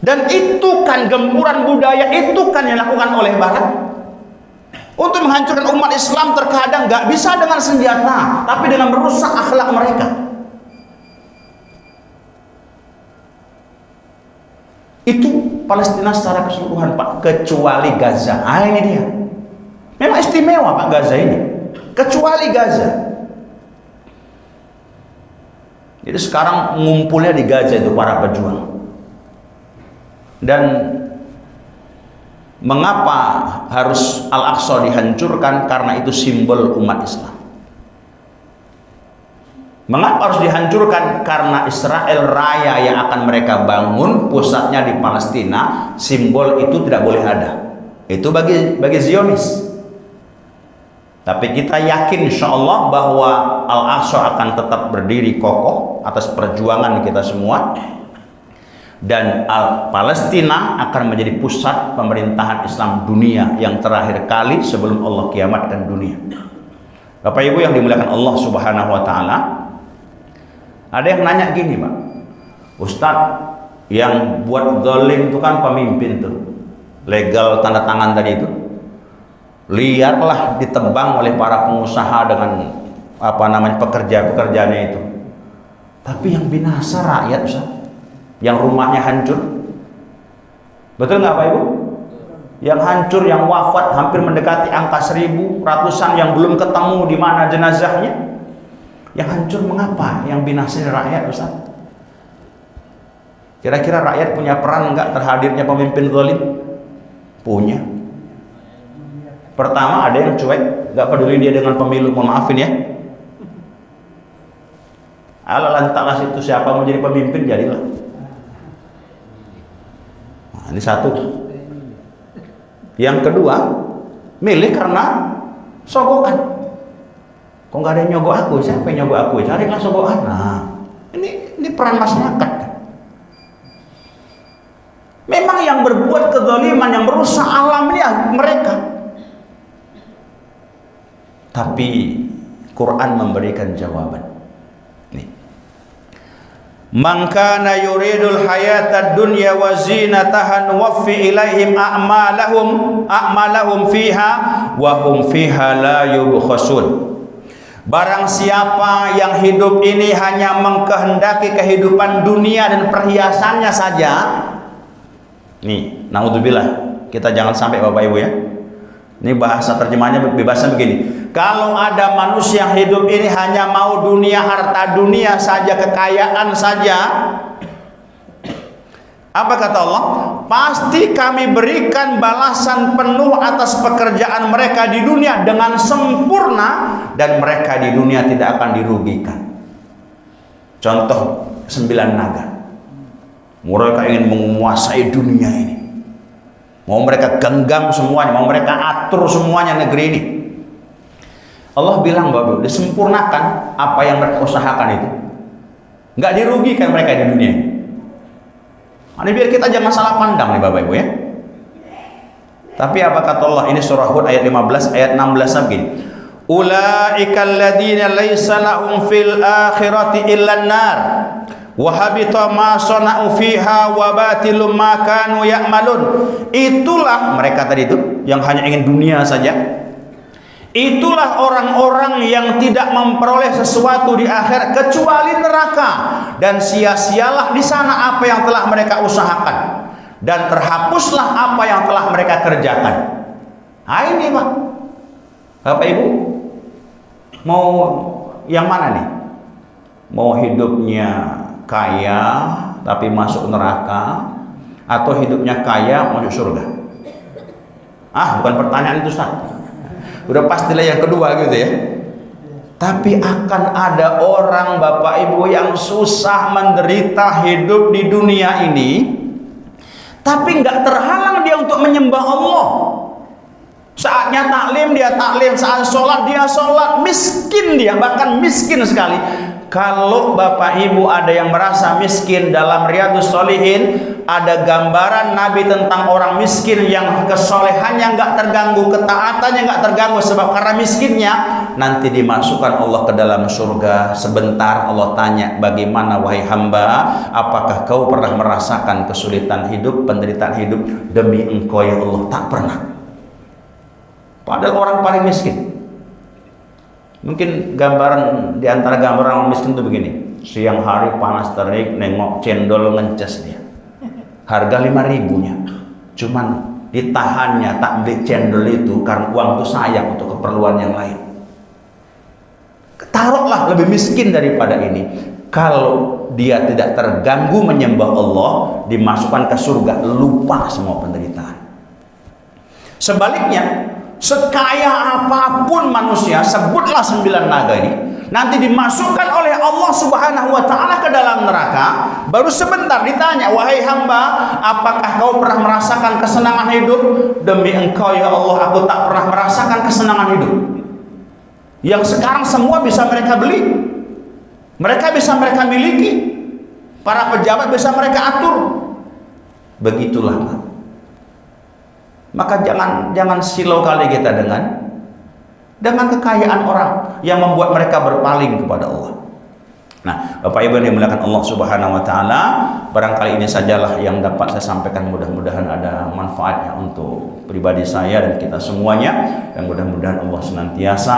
Dan itu kan gempuran budaya, itu kan yang dilakukan oleh barat untuk menghancurkan umat Islam. Terkadang nggak bisa dengan senjata, tapi dengan merusak akhlak mereka. Itu Palestina secara keseluruhan Pak, kecuali Gaza. Ini dia. Memang istimewa Pak Gaza ini, kecuali Gaza. Jadi sekarang ngumpulnya di Gaza itu para pejuang. Dan mengapa harus Al-Aqsa dihancurkan? Karena itu simbol umat Islam. Mengapa harus dihancurkan? Karena Israel Raya yang akan mereka bangun pusatnya di Palestina, simbol itu tidak boleh ada. Itu bagi Zionis. Tapi kita yakin insya Allah bahwa Al-Aqsa akan tetap berdiri kokoh atas perjuangan kita semua, dan Palestina akan menjadi pusat pemerintahan Islam dunia yang terakhir kali sebelum Allah kiamatkan dunia. Bapak Ibu yang dimuliakan Allah Subhanahu wa taala, ada yang nanya gini Pak, Ustadz, yang buat zalim itu kan pemimpin tuh, legal tanda tangan tadi itu, liarlah ditebang oleh para pengusaha dengan pekerja-pekerjanya itu. Tapi yang binasa rakyat, Ustaz, yang rumahnya hancur. Betul nggak Pak Ibu? Yang hancur, yang wafat hampir mendekati angka 1000, ratusan yang belum ketemu di mana jenazahnya. Yang hancur mengapa? Yang binasa rakyat, Ustaz. Kira-kira rakyat punya peran nggak terhadirnya pemimpin zalim? Punya. Pertama, ada yang cuek, nggak peduli dia dengan pemilu, mohon maafin ya. Ala lantalas itu siapa mau jadi pemimpin, jadilah. Nah, ini satu. Yang kedua, milih karena sogokan. Kok nggak ada yang nyogok aku? Siapa yang nyogok aku? Carilah sogokan. Nah, ini peran masyarakat. Memang yang berbuat kezaliman, yang merusak alam ini mereka. Tapi Quran memberikan jawaban. Man kana yuridul hayatad dunya wa zinataha nuwaffi ilaihim a'malahum fiha wa hum fiha la yubkhasun. Barang siapa yang hidup ini hanya mengkehendaki kehidupan dunia dan perhiasannya saja, nih, naudzubillah, kita jangan sampai Bapak Ibu ya. Ini bahasa terjemahnya bebasnya begini. Kalau ada manusia yang hidup ini hanya mau dunia, harta dunia saja, kekayaan saja, apa kata Allah? Pasti kami berikan balasan penuh atas pekerjaan mereka di dunia dengan sempurna, dan mereka di dunia tidak akan dirugikan. Contoh 9 naga. Mereka ingin menguasai dunia ini. Mau mereka genggam semuanya, mau mereka atur semuanya negeri ini. Allah bilang, Bapak, disempurnakan apa yang mereka usahakan itu. Nggak dirugikan mereka di dunia. Ini biar kita jangan salah pandang nih Bapak Ibu ya. Tapi apa kata Allah? Ini surah Hud ayat 15, ayat 16 begini. Ulaikal ladzina laisa lahum fil akhirati illan nar wa habita ma sana'u fiha wa batilum ma kanu ya'malun. Itulah mereka tadi itu yang hanya ingin dunia saja. Itulah orang-orang yang tidak memperoleh sesuatu di akhirat kecuali neraka, dan sia-sialah di sana apa yang telah mereka usahakan, dan terhapuslah apa yang telah mereka kerjakan. Nah ini Pak, Bapak Ibu, mau yang mana nih? Mau hidupnya kaya tapi masuk neraka, atau hidupnya kaya masuk surga? Bukan pertanyaan itu, Ustaz. Udah pastilah yang kedua gitu ya. Tapi akan ada orang Bapak Ibu yang susah menderita hidup di dunia ini, tapi nggak terhalang dia untuk menyembah Allah. Saatnya taklim dia taklim, saat sholat dia sholat, miskin dia, bahkan miskin sekali. Kalau Bapak Ibu ada yang merasa miskin, dalam Riyadhus Shalihin ada gambaran Nabi tentang orang miskin yang kesolehannya nggak terganggu, ketaatannya nggak terganggu sebab karena miskinnya, nanti dimasukkan Allah ke dalam surga. Sebentar Allah tanya, bagaimana wahai hamba, apakah kau pernah merasakan kesulitan hidup, penderitaan hidup? Demi engkau ya Allah, tak pernah. Padahal orang paling miskin. Mungkin gambaran di antara gambaran orang miskin itu begini. Siang hari panas terik, nengok cendol ngences dia. Harga 5.000-nya. Cuman ditahannya tak beli cendol itu karena uang itu sayang untuk keperluan yang lain. Taruhlah lebih miskin daripada ini. Kalau dia tidak terganggu menyembah Allah, dimasukkan ke surga, lupa semua penderitaan. Sebaliknya, sekaya apapun manusia, sebutlah 9 naga ini, nanti dimasukkan oleh Allah Subhanahu wa ta'ala ke dalam neraka. Baru sebentar ditanya, wahai hamba, apakah kau pernah merasakan kesenangan hidup? Demi engkau ya Allah, aku tak pernah merasakan kesenangan hidup. Yang sekarang semua bisa mereka beli, mereka bisa mereka miliki, para pejabat bisa mereka atur. Begitulah. Maka jangan silau kali kita dengan kekayaan orang yang membuat mereka berpaling kepada Allah. Nah, Bapak Ibu yang dimuliakan Allah Subhanahu wa taala, barangkali ini sajalah yang dapat saya sampaikan, mudah-mudahan ada manfaatnya untuk pribadi saya dan kita semuanya, dan mudah-mudahan Allah senantiasa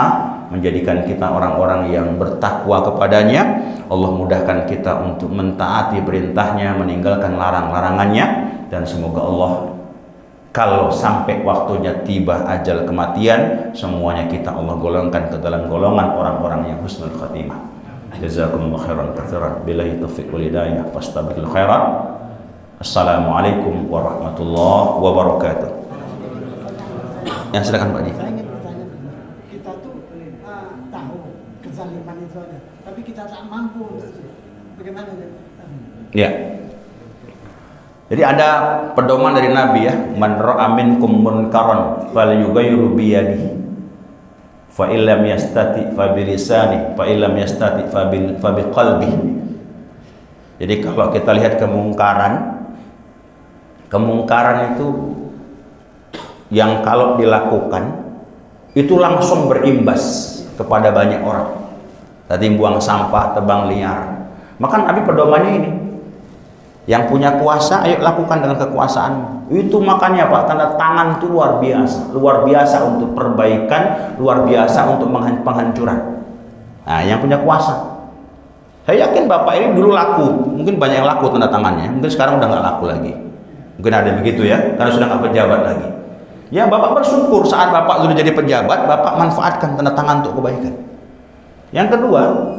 menjadikan kita orang-orang yang bertakwa kepadanya. Allah mudahkan kita untuk mentaati perintahnya, meninggalkan larang-larangannya, dan semoga Allah kalau sampai waktunya tiba ajal kematian, semuanya kita Allah golongkan ke dalam golongan orang-orang yang husnul khatimah. Jazakumullah khairan katsiran. Billahi taufiq wal hidayah. Fastabiqul khairat. Assalamualaikum warahmatullahi wabarakatuh. Yang silakan Pak Di. Saya ingin bertanya, kita tuh tahu kezaliman itu ada, tapi kita tak mampu untuk itu. Bagaimana? Ya. Jadi ada pedoman dari Nabi ya, man ra'a minkum munkaran falyughayyiru bi yadihi. Fa illam yastati fa bi lisani, fa illam yastati fa bi qalbi. Jadi kalau kita lihat kemungkaran itu yang kalau dilakukan itu langsung berimbas kepada banyak orang. Tadi buang sampah, tebang liar. Maka Nabi pedomannya ini. Yang punya kuasa, ayo lakukan dengan kekuasaan. Itu makanya Pak, tanda tangan itu luar biasa untuk perbaikan, luar biasa untuk penghancuran. Nah, yang punya kuasa. Saya yakin Bapak ini dulu laku, mungkin banyak yang laku tanda tangannya, mungkin sekarang udah nggak laku lagi. Mungkin ada begitu ya, karena sudah nggak pejabat lagi. Ya, Bapak bersyukur saat Bapak sudah jadi pejabat, Bapak manfaatkan tanda tangan untuk kebaikan. Yang kedua,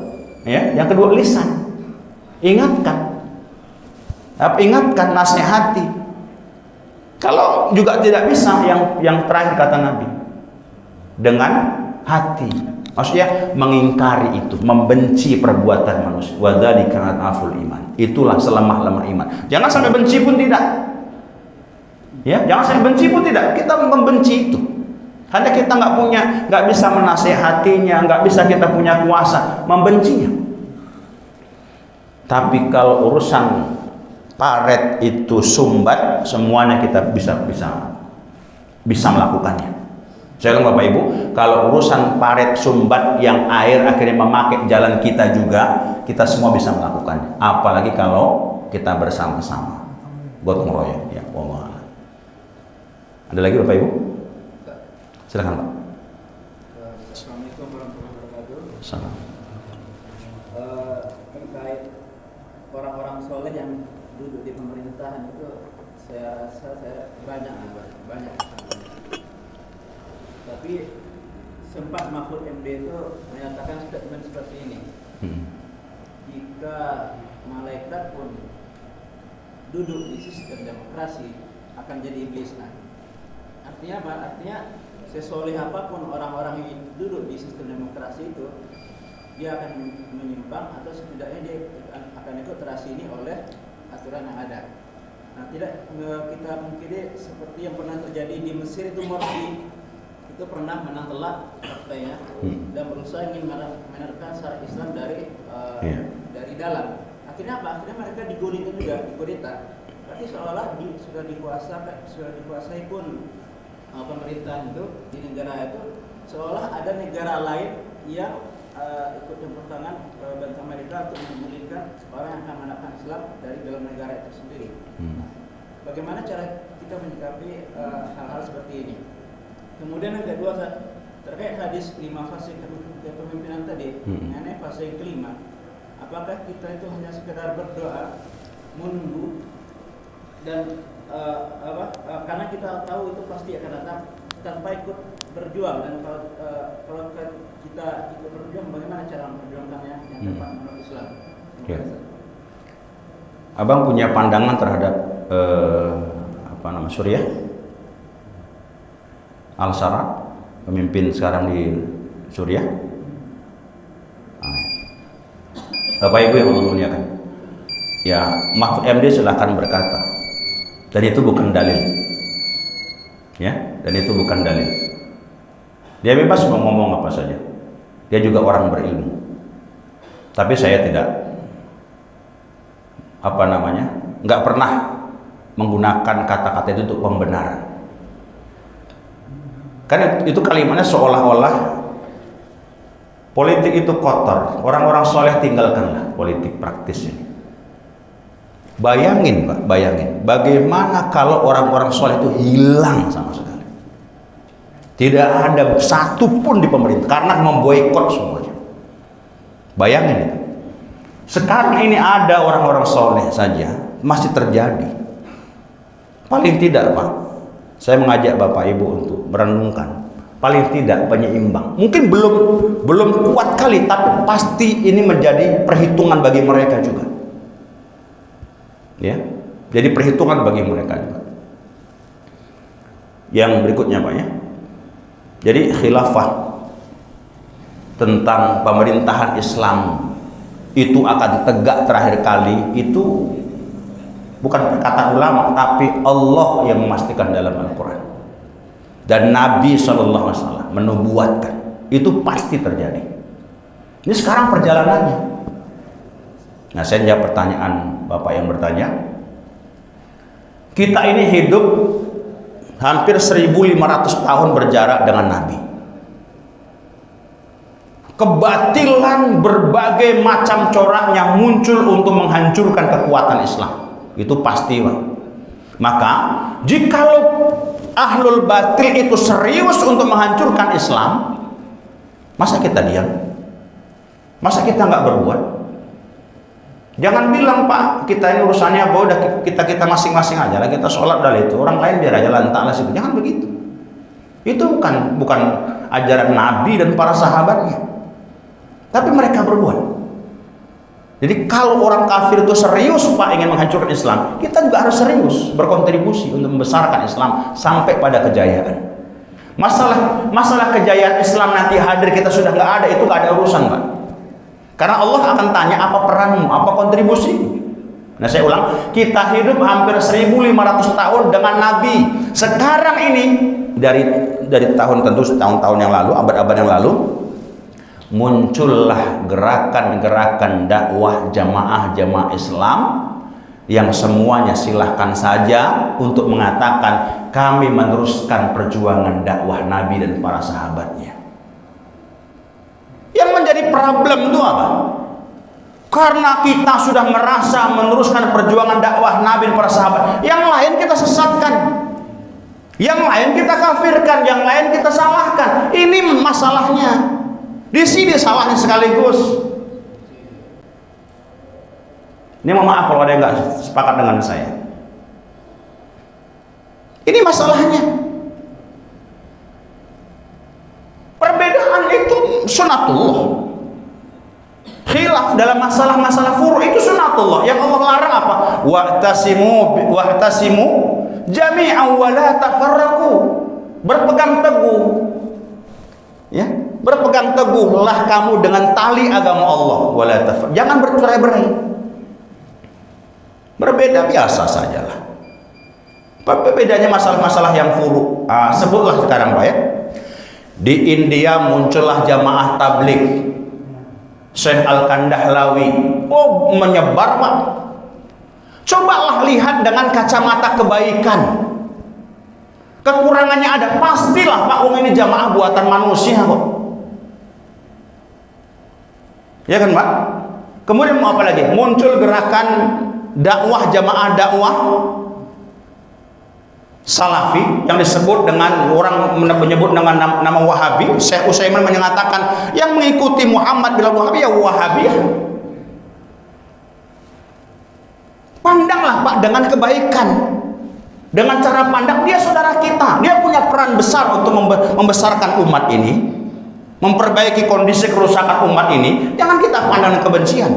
lisan. Ingatkan, nasihati. Kalau juga tidak bisa, yang terakhir kata Nabi, dengan hati. Maksudnya mengingkari itu, membenci perbuatan manusia. Wa dzalika aful iman. Itulah selemah-lemah iman. Jangan sampai benci pun tidak. Ya, jangan sampai benci pun tidak. Kita membenci itu. Hanya kita nggak bisa menasehatinya, nggak bisa kita punya kuasa membencinya. Tapi kalau urusan paret itu sumbat, semuanya kita bisa melakukannya. Saya bilang Bapak Ibu, kalau urusan paret sumbat yang air akhirnya memakai jalan kita juga, kita semua bisa melakukannya. Apalagi kalau kita bersama-sama, gotong royong. Ya, Allah. Ada lagi Bapak Ibu? Silakan Pak. Assalamualaikum warahmatullahi wabarakatuh. Salam. Terkait orang-orang soleh yang duduk di pemerintahan itu, saya rasa banyak. Tapi sempat Mahfud MD itu menyatakan statement seperti ini. Jika malaikat pun duduk di sistem demokrasi akan jadi iblis. Artinya apa? Artinya sesoleh apapun orang-orang yang duduk di sistem demokrasi itu, dia akan menyimpang atau setidaknya dia akan ikut terasini oleh aturan yang ada. Nah, tidak kita mungkiri seperti yang pernah terjadi di Mesir itu, Morsi itu pernah menang telak partainya dan berusaha ingin menerapkan syariat Islam dari dalam. Akhirnya apa? Akhirnya mereka digulingkan juga, dikudeta. Berarti seolah sudah dikuasai pun pemerintahan itu di negara itu, seolah ada negara lain yang ikut campur tangan bantuan mereka untuk menggulingkan orang yang akan menetapkan Islam dari dalam negara itu sendiri. Bagaimana cara kita menyikapi hal-hal seperti ini? Kemudian yang kedua, terkait hadis 5 fase kepemimpinan tadi, mengenai fase yang kelima, apakah kita itu hanya sekedar berdoa, menunggu, dan karena kita tahu itu pasti akan datang tanpa ikut berjuang, dan kalau kita ikut berjuang, bagaimana cara memperjuangkannya yang tepat menurut Islam? Abang punya pandangan terhadap Suriah Al-Sarraj, pemimpin sekarang di Suriah. Bapak Ibu yang Allah muliakan, ya Mahfud MD silahkan berkata, dan itu bukan dalil, ya, dan itu bukan dalil. Dia bebas mau ngomong apa saja. Dia juga orang berilmu. Tapi saya tidak nggak pernah menggunakan kata-kata itu untuk pembenaran. Karena itu kalimatnya seolah-olah Politik itu kotor. Orang-orang soleh tinggalkanlah politik praktis ini. Bayangin Pak, bayangin. Bagaimana kalau orang-orang soleh itu hilang sama sekali. Tidak ada satu pun di pemerintah karena memboikot semuanya. Bayangin itu. Sekarang ini ada orang-orang soleh saja masih terjadi. Paling tidak Pak, saya mengajak Bapak Ibu untuk merenungkan. Paling tidak penyeimbang. Mungkin belum kuat kali, tapi pasti ini menjadi perhitungan bagi mereka juga. Ya, jadi perhitungan bagi mereka juga. Yang berikutnya Pak ya. Jadi khilafah tentang pemerintahan Islam itu akan tegak terakhir kali itu bukan perkataan ulama, tapi Allah yang memastikan dalam Al-Quran. Dan Nabi SAW menubuatkan itu pasti terjadi. Ini sekarang perjalanannya. Nah, saya jawab pertanyaan Bapak yang bertanya. Kita ini hidup hampir 1500 tahun berjarak dengan Nabi. Kebatilan berbagai macam coraknya muncul untuk menghancurkan kekuatan Islam. Itu pasti Pak. Maka jikalau ahlul batil itu serius untuk menghancurkan Islam, masa kita diam? Masa kita nggak berbuat? Jangan bilang Pak, kita ini urusannya bahwa kita masing-masing aja lah, kita sholat dari itu, orang lain biar aja lantaklah situ. Jangan begitu. Itu bukan ajaran Nabi dan para sahabatnya. Tapi mereka berbuat. Jadi kalau orang kafir itu serius Pak ingin menghancurkan Islam, kita juga harus serius berkontribusi untuk membesarkan Islam sampai pada kejayaan. Masalah kejayaan Islam nanti hadir kita sudah nggak ada, itu nggak ada urusan Pak. Karena Allah akan tanya apa peranmu, apa kontribusi. Nah saya ulang, kita hidup hampir 1500 tahun dengan Nabi. Sekarang ini dari tahun tentu tahun-tahun yang lalu, abad-abad yang lalu, muncullah gerakan-gerakan dakwah jamaah Islam yang semuanya silahkan saja untuk mengatakan kami meneruskan perjuangan dakwah Nabi dan para sahabatnya. Yang menjadi problem itu apa? Karena kita sudah merasa meneruskan perjuangan dakwah Nabi dan para sahabat, yang lain kita sesatkan, yang lain kita kafirkan, yang lain kita salahkan. Ini masalahnya. Di sini salahnya sekaligus. Ini mohon maaf kalau ada yang nggak sepakat dengan saya. Ini masalahnya. Perbedaan itu sunatullah. Khilaf dalam masalah-masalah furu' itu sunatullah. Yang Allah larang apa? Wa'tasimu jami'an wa la tafarraqu. Berpegang teguh. Ya, berpegang teguhlah kamu dengan tali agama Allah, wala tafarraqu. Jangan bercerai-berai. Berbeda biasa sajalah. Bedanya masalah-masalah yang furu'. Sebutlah sekarang Pak ya. Di India muncullah jamaah tabligh. Syekh Al-Kandahlawi. Oh, menyebar Pak. Cobalah lihat dengan kacamata kebaikan. Kekurangannya ada, pastilah Pak, wong ini jamaah buatan manusia kok. Ya kan Pak? Kemudian mau apa lagi? Muncul gerakan dakwah jamaah dakwah Salafi yang disebut dengan orang menyebut dengan nama Wahabi. Syekh Utsaimin menyatakan yang mengikuti Muhammad bilang Wahabi ya Wahabi. Pandanglah Pak dengan kebaikan. Dengan cara pandang dia saudara kita. Dia punya peran besar untuk membesarkan umat ini, memperbaiki kondisi kerusakan umat ini. Jangan kita pandang kebencian.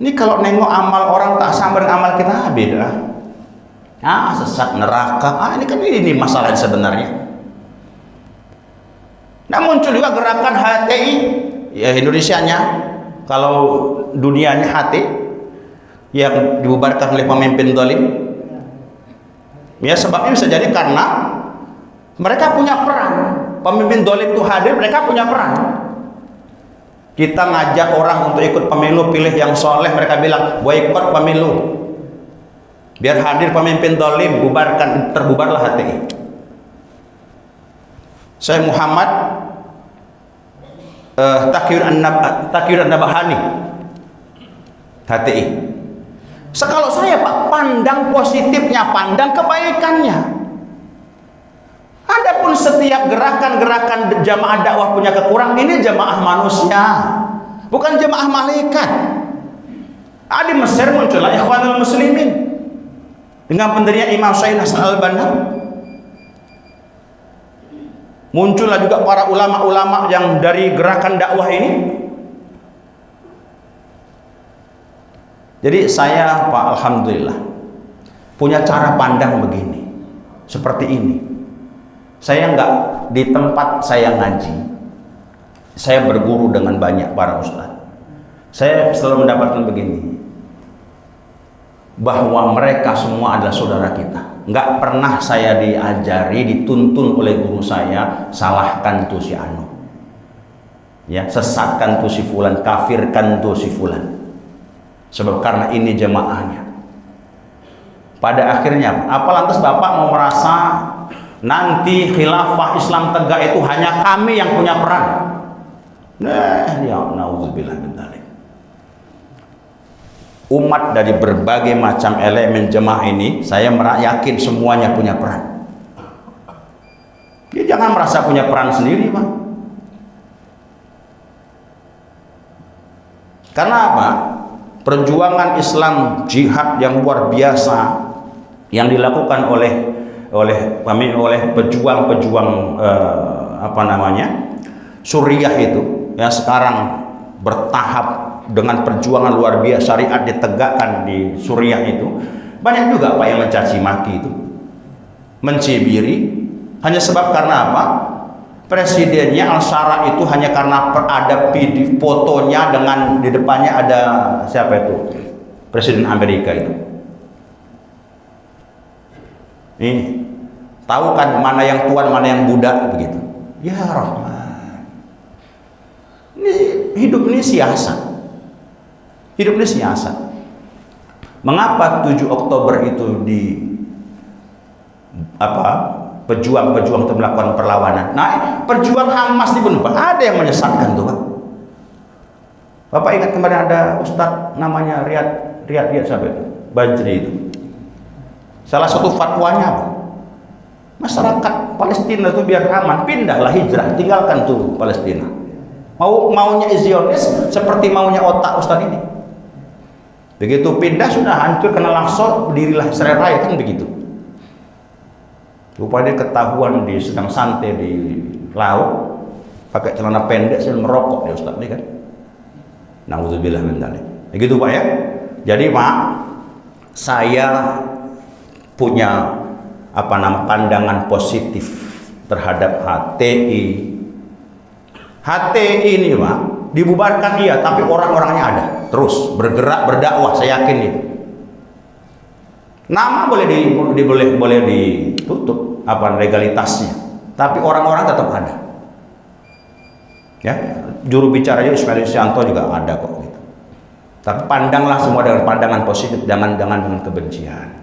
Ini kalau nengok amal orang tak sama dengan amal kita beda. Sesat neraka. Ini masalah sebenarnya. Nah, muncul juga gerakan HTI ya Indonesianya, kalau dunianya HT yang dibubarkan oleh pemimpin zalim. Ya sebabnya bisa jadi karena mereka punya peran. Pemimpin zalim itu hadir, mereka punya peran. Kita ngajak orang untuk ikut pemilu, pilih yang soleh, mereka bilang boikot pemilu. Biar hadir pemimpin zalim, bubarkan, terbubarlah HTI. Saya Muhammad Taqiyuddin An-Nabhani, HTI. Kalau saya Pak, pandang positifnya, pandang kebaikannya. Adapun setiap gerakan-gerakan jamaah dakwah punya kekurangan, ini jamaah manusia, bukan jamaah malaikat. Di Mesir muncullah Ikhwanul Muslimin dengan pendirian Imam Syekh Hasan Al-Banna. Muncullah juga para ulama-ulama yang dari gerakan dakwah ini. Jadi saya Pak, alhamdulillah punya cara pandang begini, seperti ini. Saya enggak di tempat saya ngaji, saya berguru dengan banyak para ustaz. Saya selalu mendapatkan begini, bahwa mereka semua adalah saudara kita. Enggak pernah saya diajari, dituntun oleh guru saya, salahkan tuh si anu, ya, sesatkan tuh si fulan, kafirkan tuh si fulan. Sebab karena ini jemaahnya. Pada akhirnya, apa lantas Bapak mau merasa nanti khilafah Islam tegak itu hanya kami yang punya peran? Nah, ya naudzubillah min dzalik. Umat dari berbagai macam elemen jemaah ini, saya yakin semuanya punya peran. Dia jangan merasa punya peran sendiri, Pak. Karena apa? Perjuangan Islam, jihad yang luar biasa yang dilakukan oleh pejuang-pejuang Suriah itu, yang sekarang bertahap dengan perjuangan luar biasa, syariat ditegakkan di Suriah itu. Banyak juga Pak yang mencaci maki itu, mencibiri, hanya sebab karena apa? Presidennya Al-Shara itu hanya karena ada fotonya dengan di depannya ada siapa itu? Presiden Amerika itu. Ini tahu kan mana yang tuan, mana yang budak begitu. Ya Rahman. Ini hidup ini siasat. Hidup ini siasat. Mengapa 7 Oktober itu pejuang-pejuang itu melakukan perlawanan? Nah, perjuang Hamas dibunuh, Pak. Ada yang menyesatkan tuh, Pak. Bapak ingat kemarin ada Ustadz namanya Riyad siapa itu? Bajri itu. Salah satu fatwanya, Pak, masyarakat Palestina itu biar aman, pindahlah, hijrah, tinggalkan tuh Palestina. Maunya Zionis seperti maunya otak Ustadz ini. Begitu pindah sudah hancur, kena langsor, berdirilah Israel Raya, kan begitu. Rupanya ketahuan di sedang santai di laut, pakai celana pendek sambil merokok dia Ustaz ini kan. Nauzubillah min dzalik. Begitu Pak ya. Jadi Pak, saya punya pandangan positif terhadap HTI. HTI ini Pak dibubarkan iya, tapi orang-orangnya ada, terus bergerak berdakwah, saya yakin itu. Nama boleh ditutup legalitasnya, tapi orang-orang tetap ada. Ya, juru bicaranya Ismail Yusianto juga ada kok gitu. Tapi pandanglah semua dengan pandangan positif, jangan dengan kebencian.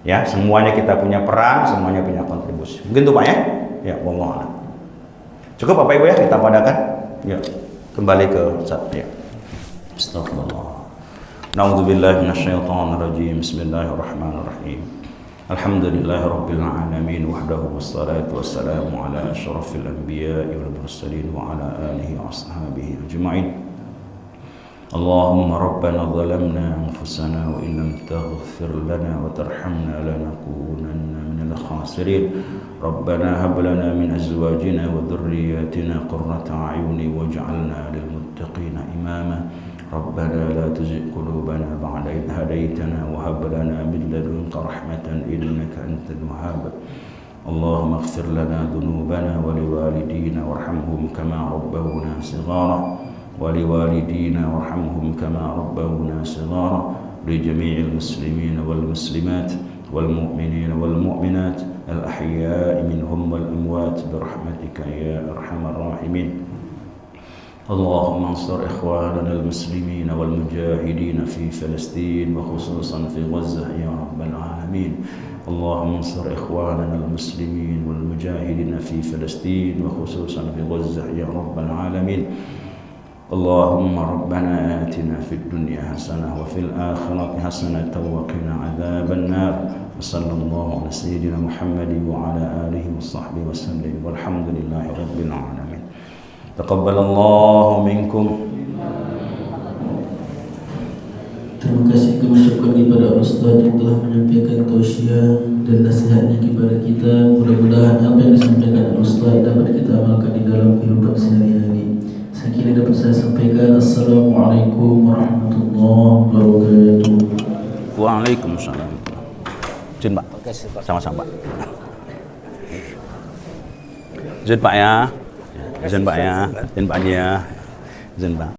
Ya, semuanya kita punya peran, semuanya punya kontribusi. Mungkin tuh Pak ya. Ya, wallahu a'lam. Cukup Bapak Ibu ya, kita padakan. Ya, kembali ke ya. Astagfirullah. Na'udzubillahi minasyaitonirrajim. Bismillahirrahmanirrahim. Alhamdulillahirabbil alamin wahdahu wassalatu wassalamu ala asyrafil anbiya'i wal mursalin wa ala alihi wa ashabihi ajma'in. Allahumma rabbana zalamna anfusana wa in lam taghfir lana wa tarhamna lanakunanna minal khasirin. Rabbana hab lana min azwajina wa dhurriyyatina qurrata a'yuni waj'alna lil muttaqina imama. ربنا لا تزغ قلوبنا بعد إذ هديتنا وهب لنا من لدنك رحمة إنك أنت الوهاب اللهم اغفر لنا ذنوبنا ولوالدينا وارحمهم كما ربونا صغارا ولوالدينا وارحمهم كما ربونا صغارا لجميع المسلمين والمسلمات والمؤمنين والمؤمنات الأحياء منهم والأموات برحمتك يا أرحم الراحمين اللهم انصر إخواننا المسلمين والمجاهدين في فلسطين وخصوصا في غزة يا رب العالمين اللهم انصر إخواننا المسلمين والمجاهدين المجاهدين في فلسطين وخصوصا في غزة يا رب العالمين. اللهم ربنا آتنا في الدنيا حسنة وفي الآخرة حسنة وقنا عذاب النار. وصلى الله على سيدنا محمد وعلى آله وصحبه وسلم والحمد لله رب العالمين. تقبل الله منكم. Terima kasih kami ucapkan kepada Ustaz yang telah menyampaikan tausiah dan nasihatnya kepada kita. Mudah-mudahan apa yang disampaikan Ustaz dapat kita amalkan di dalam kehidupan sehari-hari. Sekiranya dapat saya sampaikan. Assalamualaikum warahmatullahi wabarakatuh. Waalaikumsalam. Izin Pak. Sama-sama Pak. Izin Pak ya. Izin Pak ya. Izin Pak ya. Izin Pak.